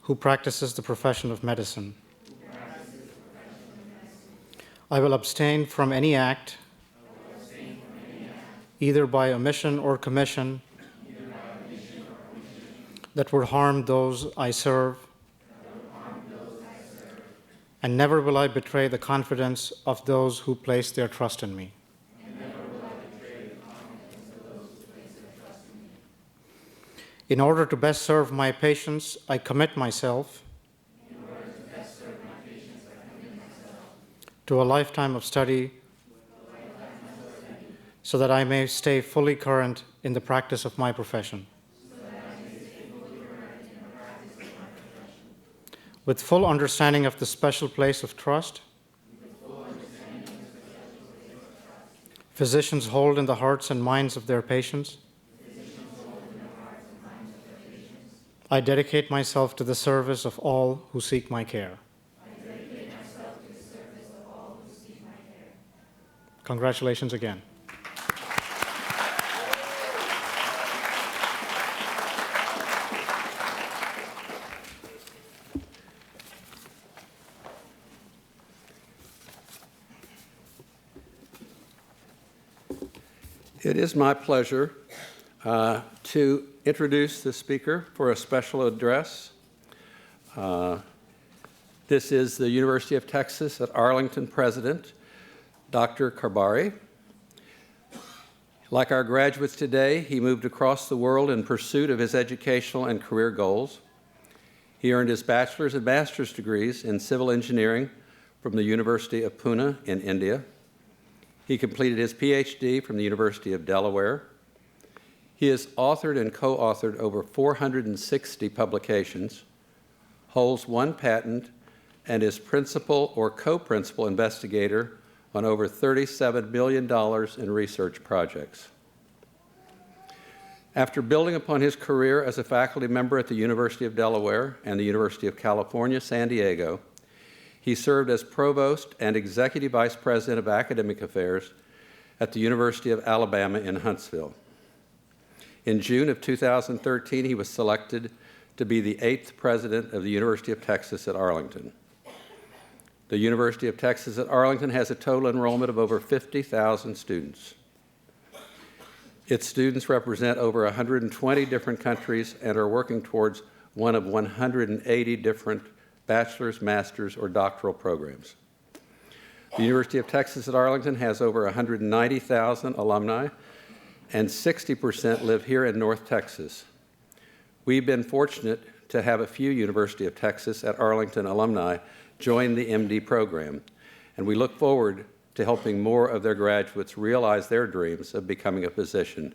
Speaker 4: who practices the profession of medicine. I will abstain from any act, either by omission or commission, that would harm those I serve, and never will I betray the confidence of those who place their trust in me. In order to best serve my patients, I commit myself to a lifetime of study so that I may stay fully current in the practice of my profession. With full understanding of the special place of trust physicians hold in the hearts and minds of their patients, I dedicate myself to the service of all who seek my care. Congratulations again.
Speaker 1: It is my pleasure to introduce the speaker for a special address. This is the University of Texas at Arlington president, Dr. Karbari. Like our graduates today, he moved across the world in pursuit of his educational and career goals. He earned his bachelor's and master's degrees in civil engineering from the University of Pune in India. He completed his PhD from the University of Delaware. He has authored and co-authored over 460 publications, holds 1 patent, and is principal or co-principal investigator on over $37 million in research projects. After building upon his career as a faculty member at the University of Delaware and the University of California, San Diego, he served as provost and executive vice president of academic affairs at the University of Alabama in Huntsville. In June of 2013, he was selected to be the 8th president of the University of Texas at Arlington. The University of Texas at Arlington has a total enrollment of over 50,000 students. Its students represent over 120 different countries and are working towards one of 180 different bachelor's, master's, or doctoral programs. The University of Texas at Arlington has over 190,000 alumni, and 60% live here in North Texas. We've been fortunate to have a few University of Texas at Arlington alumni join the MD program, and we look forward to helping more of their graduates realize their dreams of becoming a physician.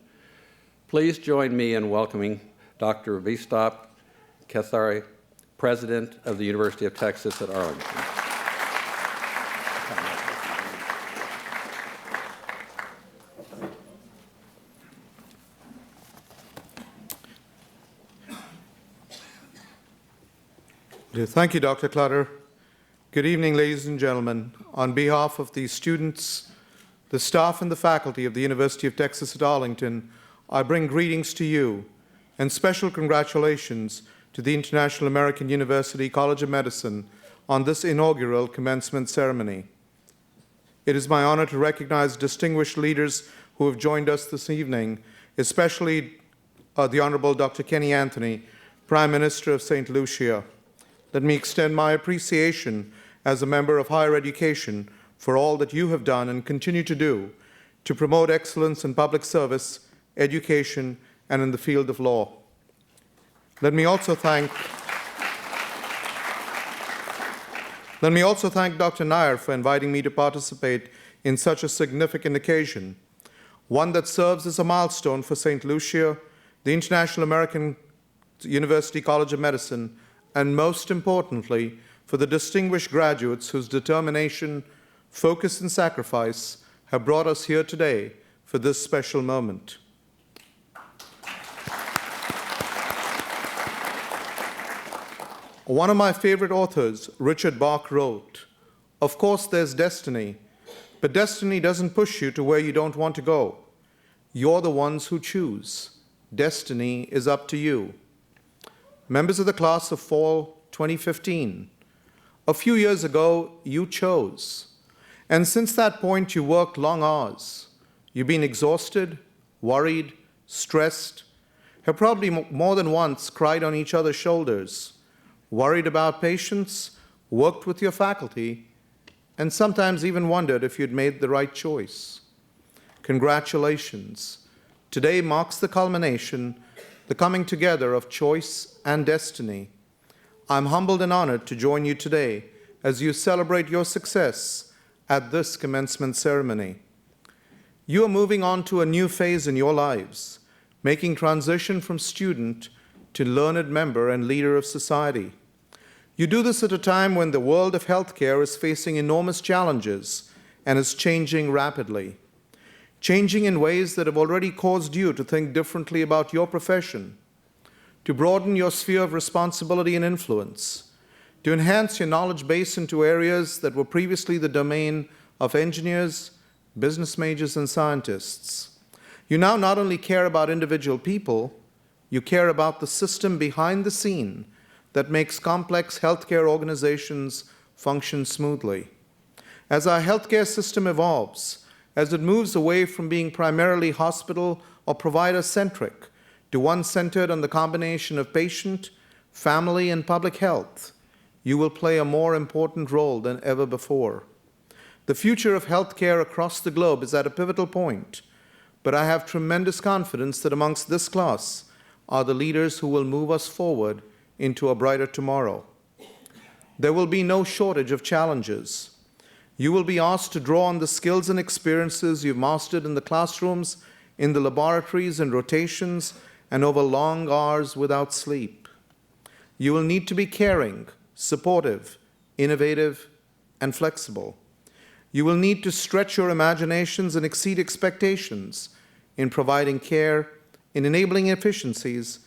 Speaker 1: Please join me in welcoming Dr. Vistap Kathari President of the University of Texas at Arlington.
Speaker 5: Thank you, Dr. Clutter. Good evening, ladies and gentlemen. On behalf of the students, the staff, and the faculty of the University of Texas at Arlington, I bring greetings to you and special congratulations to the International American University College of Medicine on this inaugural commencement ceremony. It is my honor to recognize distinguished leaders who have joined us this evening, especially the Honorable Dr. Kenny Anthony, Prime Minister of St. Lucia. Let me extend my appreciation as a member of higher education for all that you have done and continue to do to promote excellence in public service, education, and in the field of law. Let me also thank Dr. Nair for inviting me to participate in such a significant occasion, one that serves as a milestone for St. Lucia, the International American University College of Medicine, and most importantly, for the distinguished graduates whose determination, focus, and sacrifice have brought us here today for this special moment. One of my favorite authors, Richard Bach, wrote, "Of course there's destiny, but destiny doesn't push you to where you don't want to go. You're the ones who choose. Destiny is up to you." Members of the class of fall 2015, a few years ago, you chose. And since that point, you worked long hours. You've been exhausted, worried, stressed, have probably more than once cried on each other's shoulders, worried about patients, worked with your faculty, and sometimes even wondered if you'd made the right choice. Congratulations. Today marks the culmination, the coming together of choice and destiny. I'm humbled and honored to join you today as you celebrate your success at this commencement ceremony. You are moving on to a new phase in your lives, making transition from student to learned member and leader of society. You do this at a time when the world of healthcare is facing enormous challenges and is changing rapidly. Changing in ways that have already caused you to think differently about your profession, to broaden your sphere of responsibility and influence, to enhance your knowledge base into areas that were previously the domain of engineers, business majors, and scientists. You now not only care about individual people, you care about the system behind the scene that makes complex healthcare organizations function smoothly. As our healthcare system evolves, as it moves away from being primarily hospital or provider-centric to one centered on the combination of patient, family, and public health, you will play a more important role than ever before. The future of healthcare across the globe is at a pivotal point, but I have tremendous confidence that amongst this class are the leaders who will move us forward into a brighter tomorrow. There will be no shortage of challenges. You will be asked to draw on the skills and experiences you've mastered in the classrooms, in the laboratories and rotations, and over long hours without sleep. You will need to be caring, supportive, innovative, and flexible. You will need to stretch your imaginations and exceed expectations in providing care, in enabling efficiencies,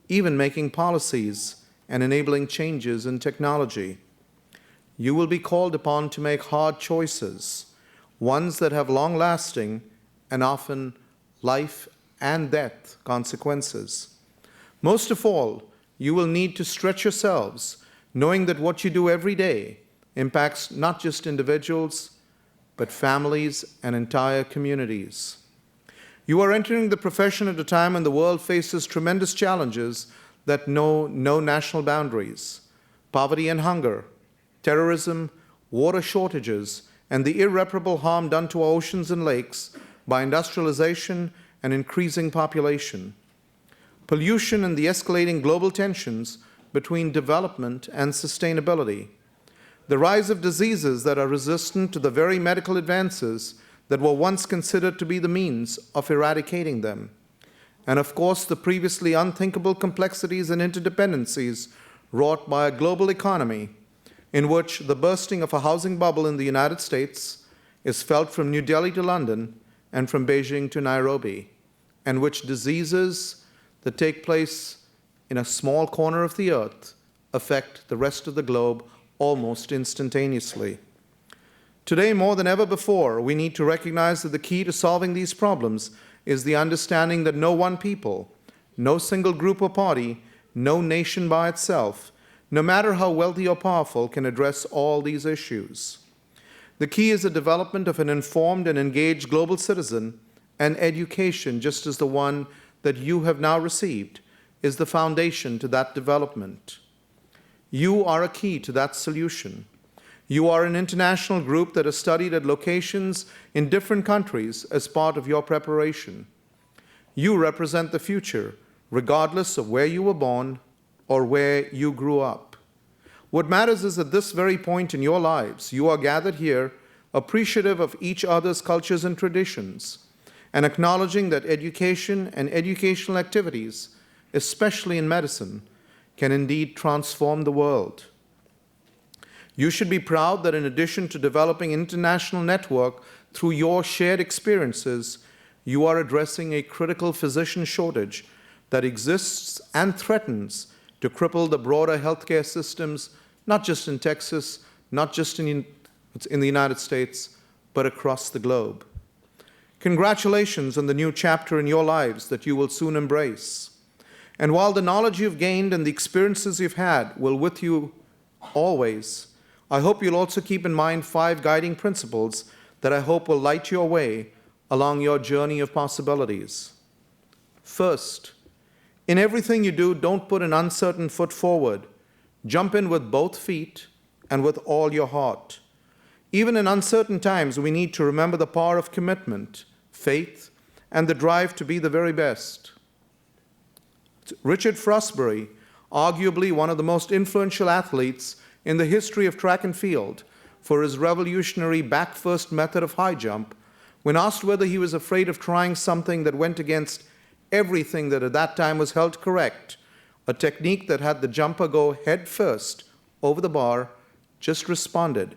Speaker 5: even making policies and enabling changes in technology. You will be called upon to make hard choices, ones that have long-lasting and often life and death consequences. Most of all, you will need to stretch yourselves, knowing that what you do every day impacts not just individuals, but families and entire communities. You are entering the profession at a time when the world faces tremendous challenges that know no national boundaries: poverty and hunger, terrorism, water shortages, and the irreparable harm done to our oceans and lakes by industrialization and increasing population, pollution and the escalating global tensions between development and sustainability, the rise of diseases that are resistant to the very medical advances that were once considered to be the means of eradicating them, and of course the previously unthinkable complexities and interdependencies wrought by a global economy in which the bursting of a housing bubble in the United States is felt from New Delhi to London and from Beijing to Nairobi, and which diseases that take place in a small corner of the earth affect the rest of the globe almost instantaneously. Today, more than ever before, we need to recognize that the key to solving these problems is the understanding that no one people, no single group or party, no nation by itself, no matter how wealthy or powerful, can address all these issues. The key is the development of an informed and engaged global citizen, and education, just as the one that you have now received, is the foundation to that development. You are a key to that solution. You are an international group that has studied at locations in different countries as part of your preparation. You represent the future, regardless of where you were born or where you grew up. What matters is at this very point in your lives, you are gathered here appreciative of each other's cultures and traditions, and acknowledging that education and educational activities, especially in medicine, can indeed transform the world. You should be proud that in addition to developing an international network through your shared experiences, you are addressing a critical physician shortage that exists and threatens to cripple the broader healthcare systems, not just in Texas, not just in the United States, but across the globe. Congratulations on the new chapter in your lives that you will soon embrace. And while the knowledge you've gained and the experiences you've had will with you always, I hope you'll also keep in mind 5 guiding principles that I hope will light your way along your journey of possibilities. First, in everything you do, don't put an uncertain foot forward. Jump in with both feet and with all your heart. Even in uncertain times, we need to remember the power of commitment, faith, and the drive to be the very best. Richard Frostbury, arguably one of the most influential athletes in the history of track and field, for his revolutionary back-first method of high jump, when asked whether he was afraid of trying something that went against everything that at that time was held correct, a technique that had the jumper go head first over the bar, just responded,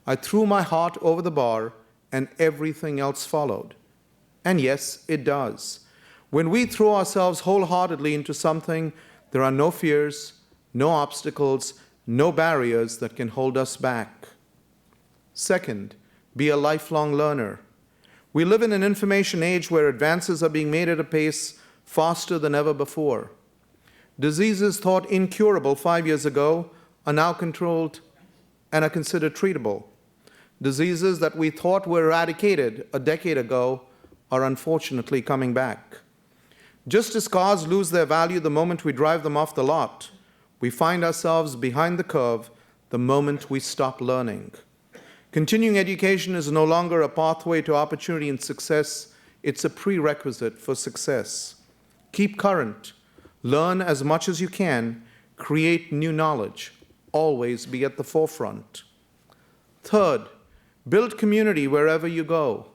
Speaker 5: "I threw my heart over the bar and everything else followed." And yes, it does. When we throw ourselves wholeheartedly into something, there are no fears, no obstacles, no barriers that can hold us back. Second, be a lifelong learner. We live in an information age where advances are being made at a pace faster than ever before. Diseases thought incurable 5 years ago are now controlled and are considered treatable. Diseases that we thought were eradicated a decade ago are unfortunately coming back. Just as cars lose their value the moment we drive them off the lot, we find ourselves behind the curve the moment we stop learning. Continuing education is no longer a pathway to opportunity and success, it's a prerequisite for success. Keep current, learn as much as you can, create new knowledge, always be at the forefront. Third, build community wherever you go.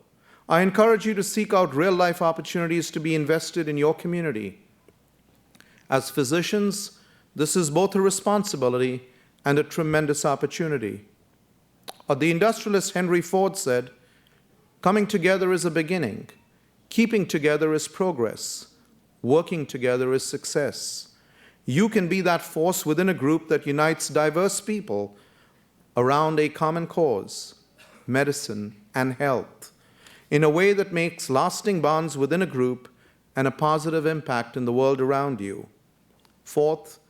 Speaker 5: I encourage you to seek out real-life opportunities to be invested in your community. As physicians, this is both a responsibility and a tremendous opportunity. The industrialist Henry Ford said, "Coming together is a beginning. Keeping together is progress. Working together is success." You can be that force within a group that unites diverse people around a common cause, medicine and health, in a way that makes lasting bonds within a group and a positive impact in the world around you. Fourth,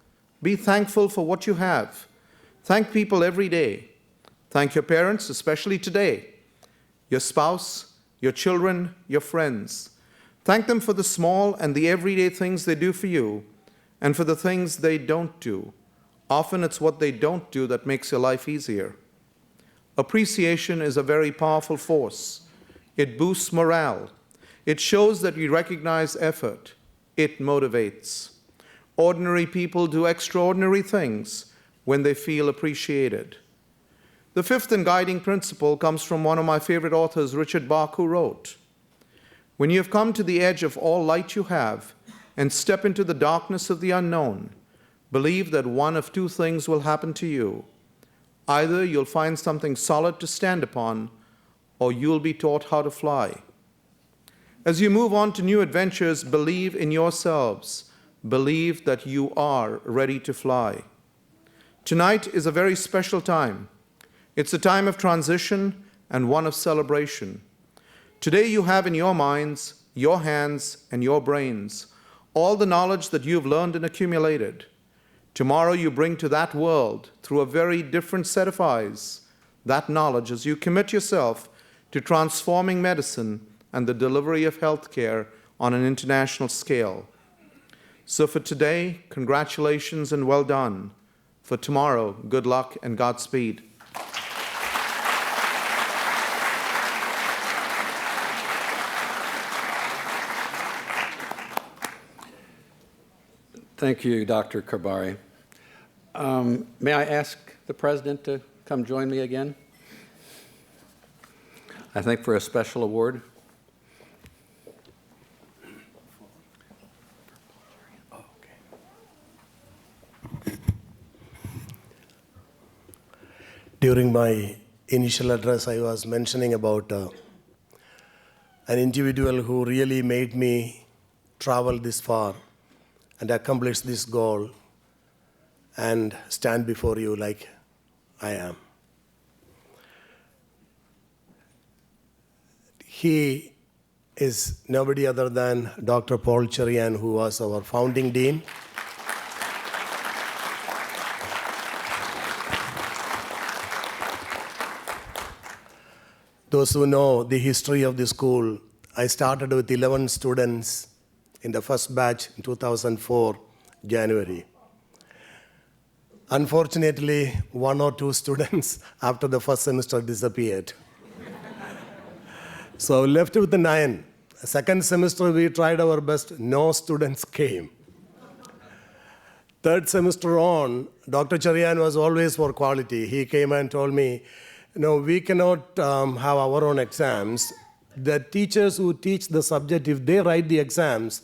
Speaker 5: be thankful for what you have. Thank people every day. Thank your parents, especially today, your spouse, your children, your friends. Thank them for the small and the everyday things they do for you and for the things they don't do. Often it's what they don't do that makes your life easier. Appreciation is a very powerful force. It boosts morale. It shows that we recognize effort. It motivates. Ordinary people do extraordinary things when they feel appreciated. The fifth and guiding principle comes from one of my favorite authors, Richard Bach, who wrote, "When you have come to the edge of all light you have and step into the darkness of the unknown, believe that one of two things will happen to you. Either you'll find something solid to stand upon, or you'll be taught how to fly. As you move on to new adventures, believe in yourselves. Believe that you are ready to fly. Tonight is a very special time. It's a time of transition and one of celebration. Today you have in your minds, your hands, and your brains all the knowledge that you've learned and accumulated. Tomorrow you bring to that world, through a very different set of eyes, that knowledge as you commit yourself to transforming medicine and the delivery of health care on an international scale. So for today, congratulations and well done. For tomorrow, good luck and Godspeed.
Speaker 1: Thank you, Dr. Karbari. May I ask the President to come join me again? I think for a special award.
Speaker 2: During my initial address, I was mentioning about an individual who really made me travel this far and accomplish this goal and stand before you like I am. He is nobody other than Dr. Paul Cherian, who was our founding dean. Those who know the history of the school, I started with 11 students in the first batch in 2004, January. Unfortunately, 1 or 2 students after the first semester disappeared. So left with the 9. Second semester, we tried our best. No students came. Third semester on, Dr. Cherian was always for quality. He came and told me, no, we cannot have our own exams. The teachers who teach the subject, if they write the exams,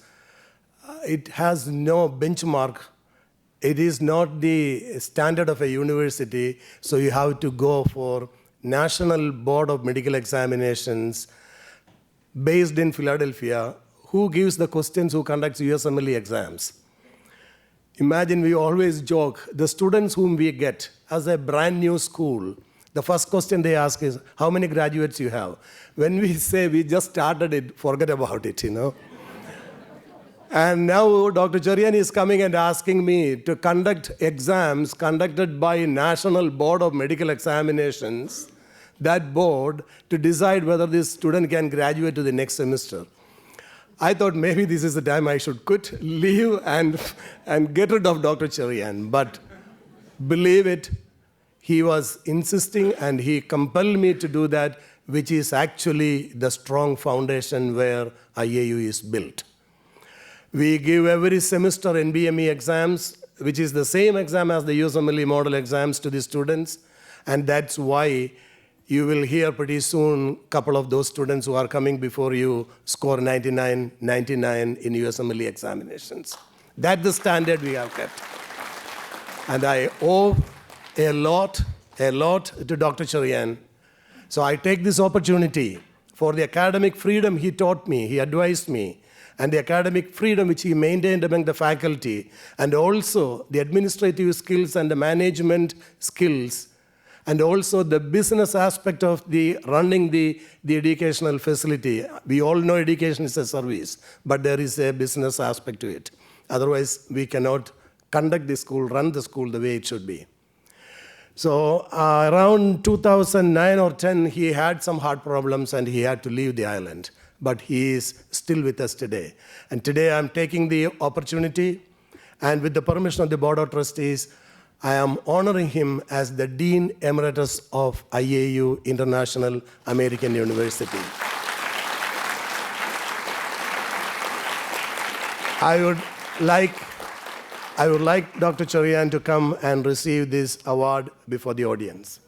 Speaker 2: it has no benchmark. It is not the standard of a university, so you have to go for National Board of Medical Examinations based in Philadelphia. Who gives the questions, who conducts USMLE exams? Imagine, we always joke, the students whom we get as a brand new school, the first question they ask is, how many graduates you have? When we say we just started it, forget about it, And now Dr. Cherian is coming and asking me to conduct exams conducted by National Board of Medical Examinations, that board, to decide whether this student can graduate to the next semester. I thought maybe this is the time I should quit, leave, and get rid of Dr. Cherian. But believe it, he was insisting and he compelled me to do that, which is actually the strong foundation where IAU is built. We give every semester NBME exams, which is the same exam as the USMLE model exams to the students. And that's why you will hear pretty soon a couple of those students who are coming before you score 99, 99 in USMLE examinations. That's the standard we have kept. And I owe a lot to Dr. Cherian. So I take this opportunity for the academic freedom he taught me, he advised me, and the academic freedom which he maintained among the faculty, and also the administrative skills and the management skills, and also the business aspect of the running the educational facility. We all know education is a service, but there is a business aspect to it. Otherwise, we cannot conduct the school, run the school the way it should be. So around 2009 or 10, he had some heart problems and he had to leave the island. But he is still with us today. And today I'm taking the opportunity, and with the permission of the Board of Trustees, I am honoring him as the Dean Emeritus of IAU International American University. I would like Dr. Cherian to come and receive this award before the audience.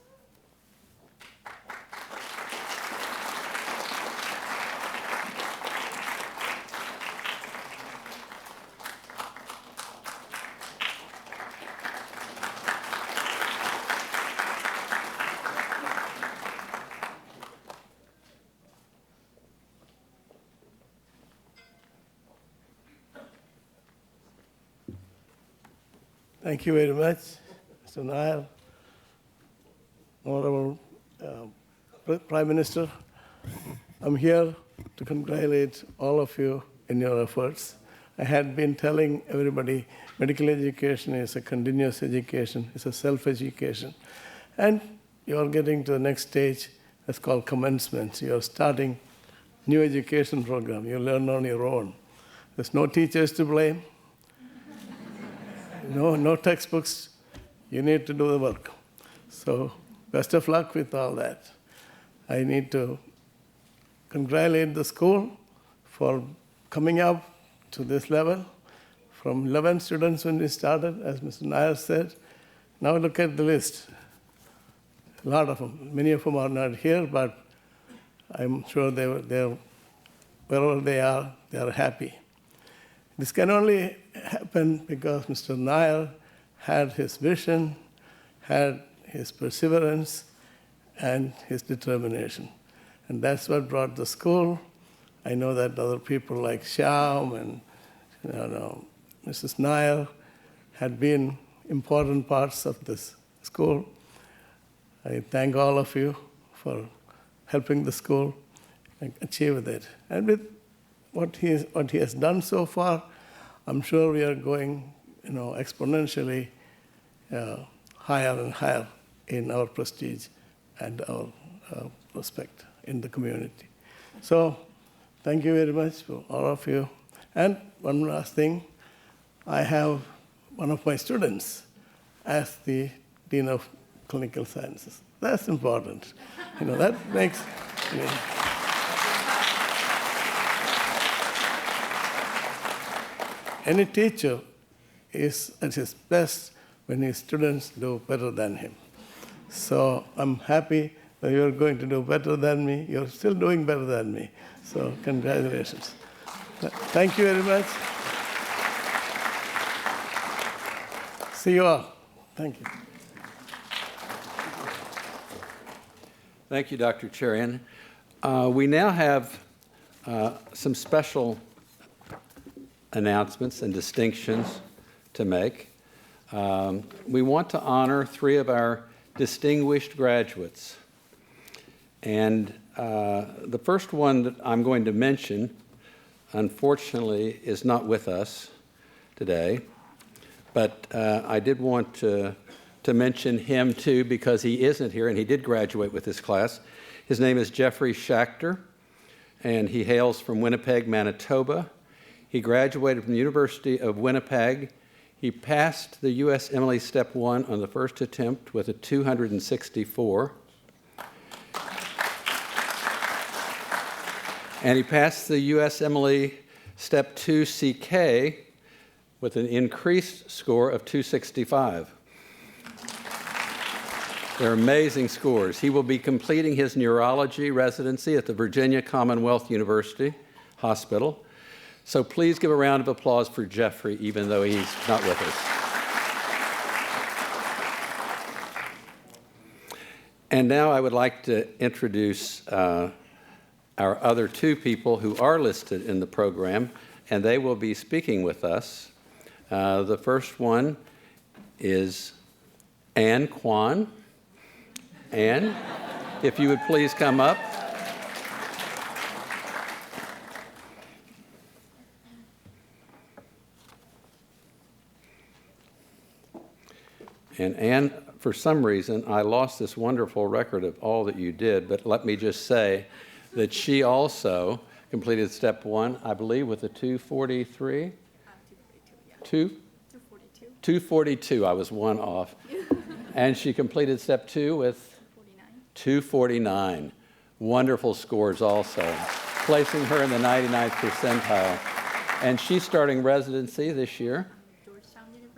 Speaker 6: Thank you very much, Mr. Nair. Honorable Prime Minister, I'm here to congratulate all of you in your efforts. I had been telling everybody medical education is a continuous education, it's a self-education. And you're getting to the next stage, it's called commencement. You're starting new education program. You learn on your own. There's no teachers to blame, no textbooks. You need to do the work. So best of luck with all that. I need to congratulate the school for coming up to this level. From 11 students when we started, as Mr. Nair said. Now look at the list. A lot of them. Many of them are not here, but I'm sure they're wherever they are happy. This can only happen because Mr. Nair had his vision, had his perseverance, and his determination. And that's what brought the school. I know that other people like Shyam and Mrs. Nair had been important parts of this school. I thank all of you for helping the school achieve it. And with what he has done so far, I'm sure we are going exponentially higher and higher in our prestige and our respect in the community. So thank you very much for all of you. And one last thing, I have one of my students as the Dean of Clinical Sciences. That's important. That makes... Any teacher is at his best when his students do better than him. So I'm happy that you're going to do better than me. You're still doing better than me. So congratulations. Thank you very much. See you all. Thank you.
Speaker 1: Thank you, Dr. Cherian. We now have some special announcements and distinctions to make. We want to honor 3 of our distinguished graduates. And the first one that I'm going to mention, unfortunately, is not with us today. But I did want to mention him, too, because he isn't here, and he did graduate with this class. His name is Jeffrey Schachter, and he hails from Winnipeg, Manitoba. He graduated from the University of Winnipeg. He passed the USMLE Step 1 on the first attempt with a 264. And he passed the USMLE Step 2 CK with an increased score of 265. They're amazing scores. He will be completing his neurology residency at the Virginia Commonwealth University Hospital. So please give a round of applause for Jeffrey, even though he's not with us. And now I would like to introduce our other 2 people who are listed in the program, and they will be speaking with us. The first one is Ann Kwan. Ann, if you would please come up. And Ann, for some reason, I lost this wonderful record of all that you did, but let me just say that she also completed Step 1, I believe, with a 243? 242. I was 1 off. And she completed Step 2 with 249. Wonderful scores also, placing her in the 99th percentile. And she's starting residency this year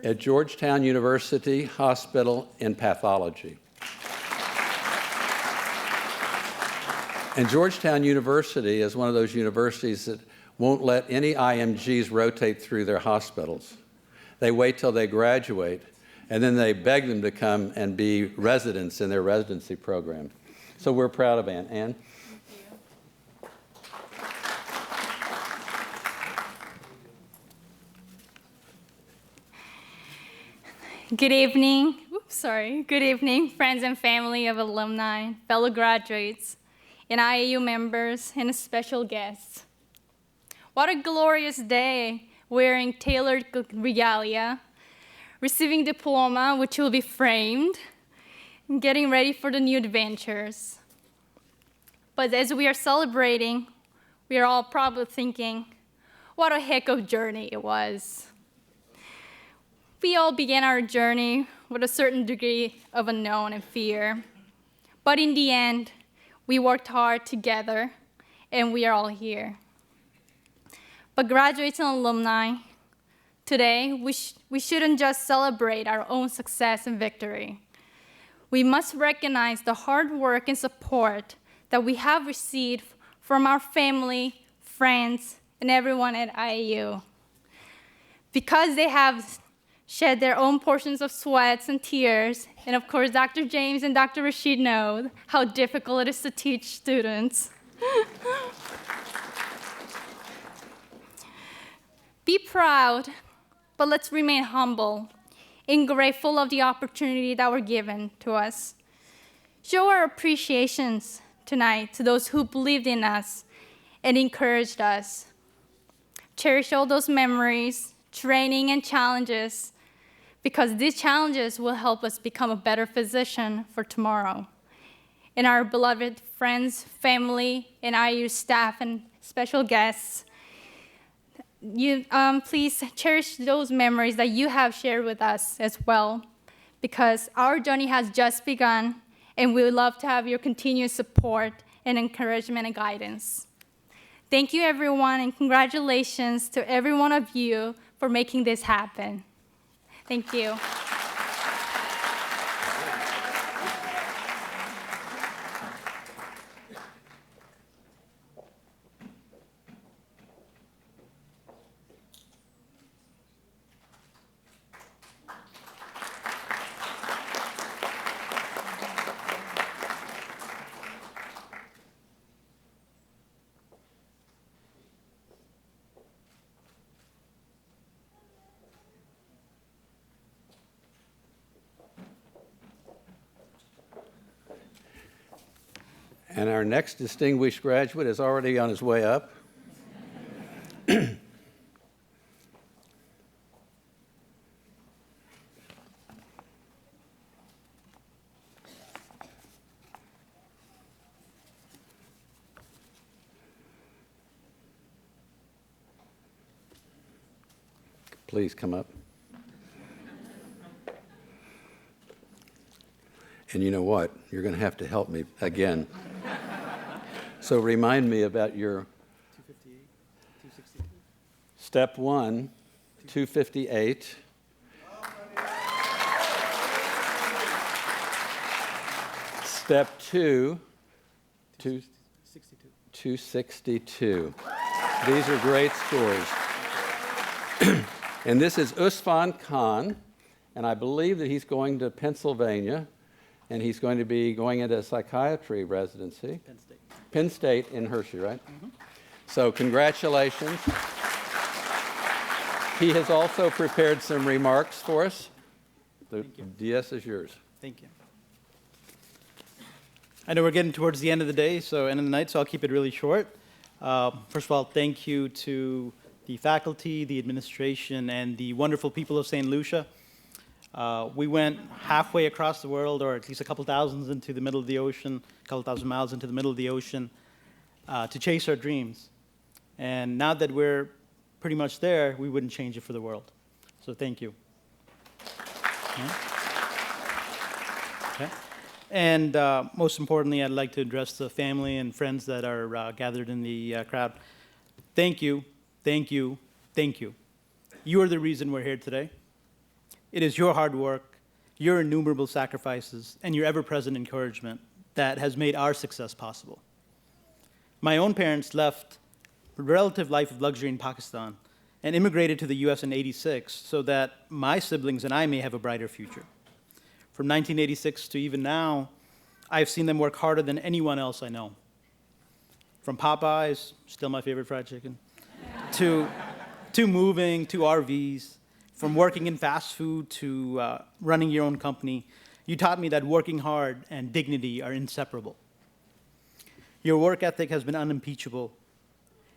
Speaker 1: at Georgetown University Hospital in pathology. And Georgetown University is one of those universities that won't let any IMGs rotate through their hospitals. They wait till they graduate, and then they beg them to come and be residents in their residency program. So we're proud of Ann. Ann?
Speaker 7: Good evening. Good evening, friends and family of alumni, fellow graduates, and IAU members, and special guests. What a glorious day wearing tailored regalia, receiving diploma which will be framed, and getting ready for the new adventures. But as we are celebrating, we are all probably thinking, what a heck of a journey it was. We all began our journey with a certain degree of unknown and fear. But in the end, we worked hard together, and we are all here. But graduates and alumni, today, we shouldn't just celebrate our own success and victory. We must recognize the hard work and support that we have received from our family, friends, and everyone at IAU. Because they have shed their own portions of sweats and tears, and of course, Dr. James and Dr. Rashid know how difficult it is to teach students. Be proud, but let's remain humble and grateful of the opportunity that were given to us. Show our appreciations tonight to those who believed in us and encouraged us. Cherish all those memories, training, and challenges, because these challenges will help us become a better physician for tomorrow. And our beloved friends, family, and IU staff and special guests, please cherish those memories that you have shared with us as well, because our journey has just begun, and we would love to have your continued support and encouragement and guidance. Thank you, everyone, and congratulations to every one of you for making this happen. Thank you.
Speaker 1: And our next distinguished graduate is already on his way up. Please come up. And you know what? You're going to have to help me again. So remind me about your
Speaker 8: 258, 262.
Speaker 1: step 1, 258. Step 2,
Speaker 8: 62.
Speaker 1: 262. These are great scores. And this is Usman Khan, and I believe that he's going to Pennsylvania, and he's going to be going into a psychiatry residency.
Speaker 8: Penn State.
Speaker 1: Penn State in Hershey, right? Mm-hmm. So congratulations. He has also prepared some remarks for us. The DS is yours.
Speaker 8: Thank you. I know we're getting towards the end of the day, end of the night, so I'll keep it really short. First of all, thank you to the faculty, the administration, and the wonderful people of St. Lucia. We went halfway across the world, or at least a couple thousands into the middle of the ocean, a couple thousand miles into the middle of the ocean, to chase our dreams. And now that we're pretty much there, we wouldn't change it for the world. So thank you. Okay. And most importantly, I'd like to address the family and friends that are gathered in the crowd. Thank you, thank you, thank you. You are the reason we're here today. It is your hard work, your innumerable sacrifices, and your ever-present encouragement that has made our success possible. My own parents left a relative life of luxury in Pakistan and immigrated to the US in '86 so that my siblings and I may have a brighter future. From 1986 to even now, I've seen them work harder than anyone else I know. From Popeyes, still my favorite fried chicken, to moving, to RVs, from working in fast food to running your own company, you taught me that working hard and dignity are inseparable. Your work ethic has been unimpeachable,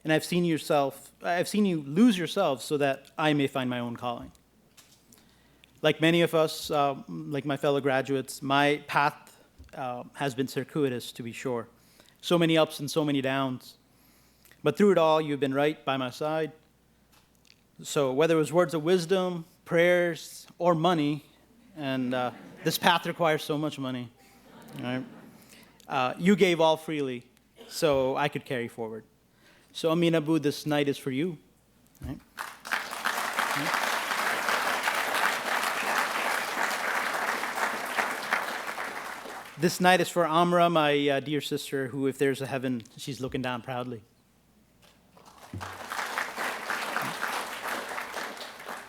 Speaker 8: and I've seen you lose yourself so that I may find my own calling. Like many of us, like my fellow graduates, my path has been circuitous, to be sure. So many ups and so many downs. But through it all, you've been right by my side. So whether it was words of wisdom, prayers, or money, and this path requires so much money, right? You gave all freely, so I could carry forward. So Amin Abu, this night is for you. Right? This night is for Amra, my dear sister, who, if there's a heaven, she's looking down proudly.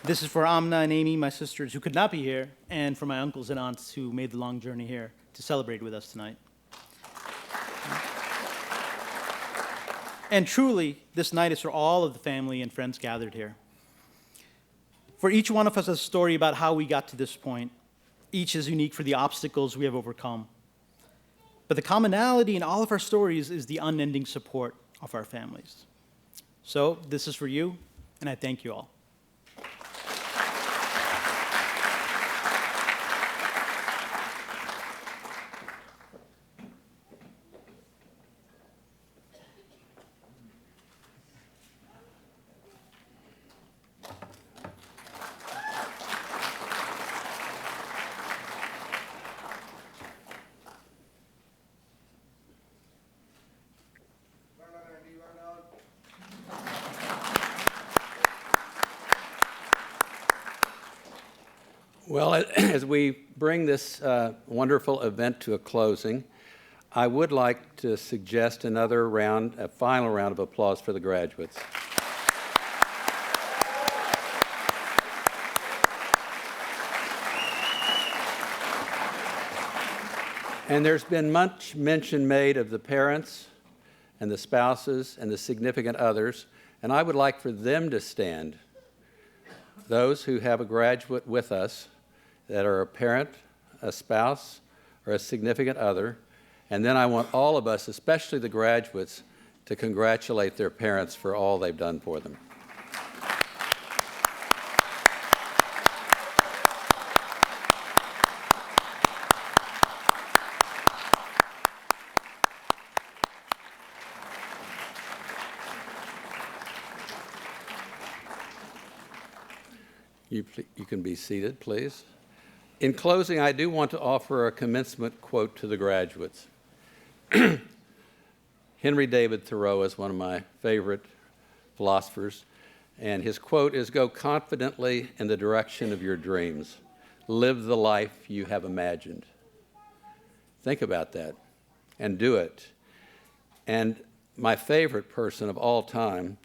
Speaker 8: This is for Amna and Amy, my sisters, who could not be here, and for my uncles and aunts who made the long journey here to celebrate with us tonight. And truly, this night is for all of the family and friends gathered here. For each one of us has a story about how we got to this point. Each is unique for the obstacles we have overcome. But the commonality in all of our stories is the unending support of our families. So this is for you, and I thank you all.
Speaker 1: Well, as we bring this wonderful event to a closing, I would like to suggest another round, a final round of applause for the graduates. And there's been much mention made of the parents and the spouses and the significant others, and I would like for them to stand. Those who have a graduate with us that are a parent, a spouse, or a significant other, and then I want all of us, especially the graduates, to congratulate their parents for all they've done for them. You can be seated, please. In closing, I do want to offer a commencement quote to the graduates. Henry David Thoreau is one of my favorite philosophers, and his quote is, "Go confidently in the direction of your dreams. Live the life you have imagined." Think about that and do it. And my favorite person of all time,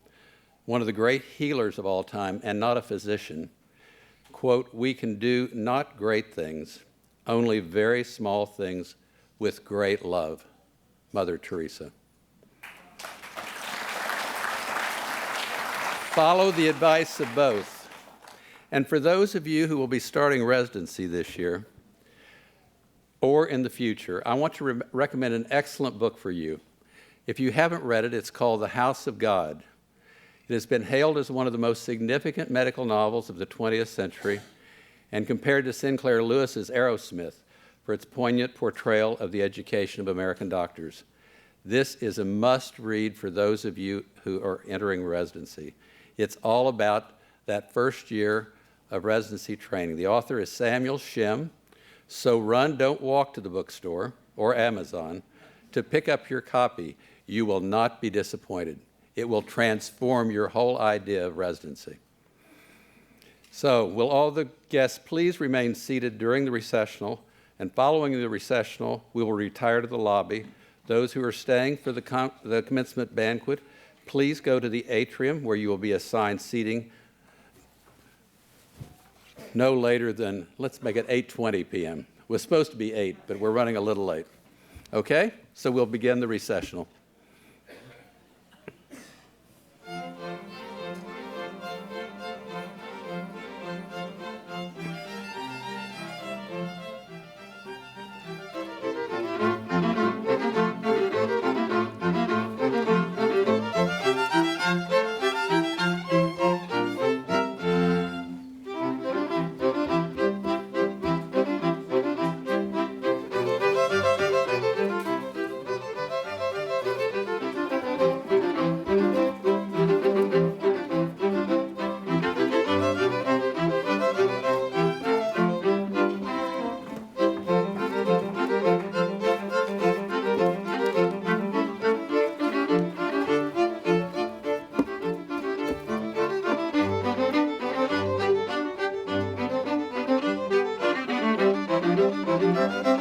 Speaker 1: one of the great healers of all time, and not a physician, quote, "We can do not great things, only very small things with great love." Mother Teresa. Follow the advice of both. And for those of you who will be starting residency this year or in the future, I want to recommend an excellent book for you. If you haven't read it, it's called The House of God. It has been hailed as one of the most significant medical novels of the 20th century and compared to Sinclair Lewis's Arrowsmith for its poignant portrayal of the education of American doctors. This is a must-read for those of you who are entering residency. It's all about that first year of residency training. The author is Samuel Shem, so run, don't walk to the bookstore or Amazon to pick up your copy. You will not be disappointed. It will transform your whole idea of residency. So, will all the guests please remain seated during the recessional, and following the recessional, we will retire to the lobby. Those who are staying for the commencement banquet, please go to the atrium where you will be assigned seating no later than, let's make it 8:20 p.m. It was supposed to be 8, but we're running a little late. Okay? So we'll begin the recessional.
Speaker 3: you.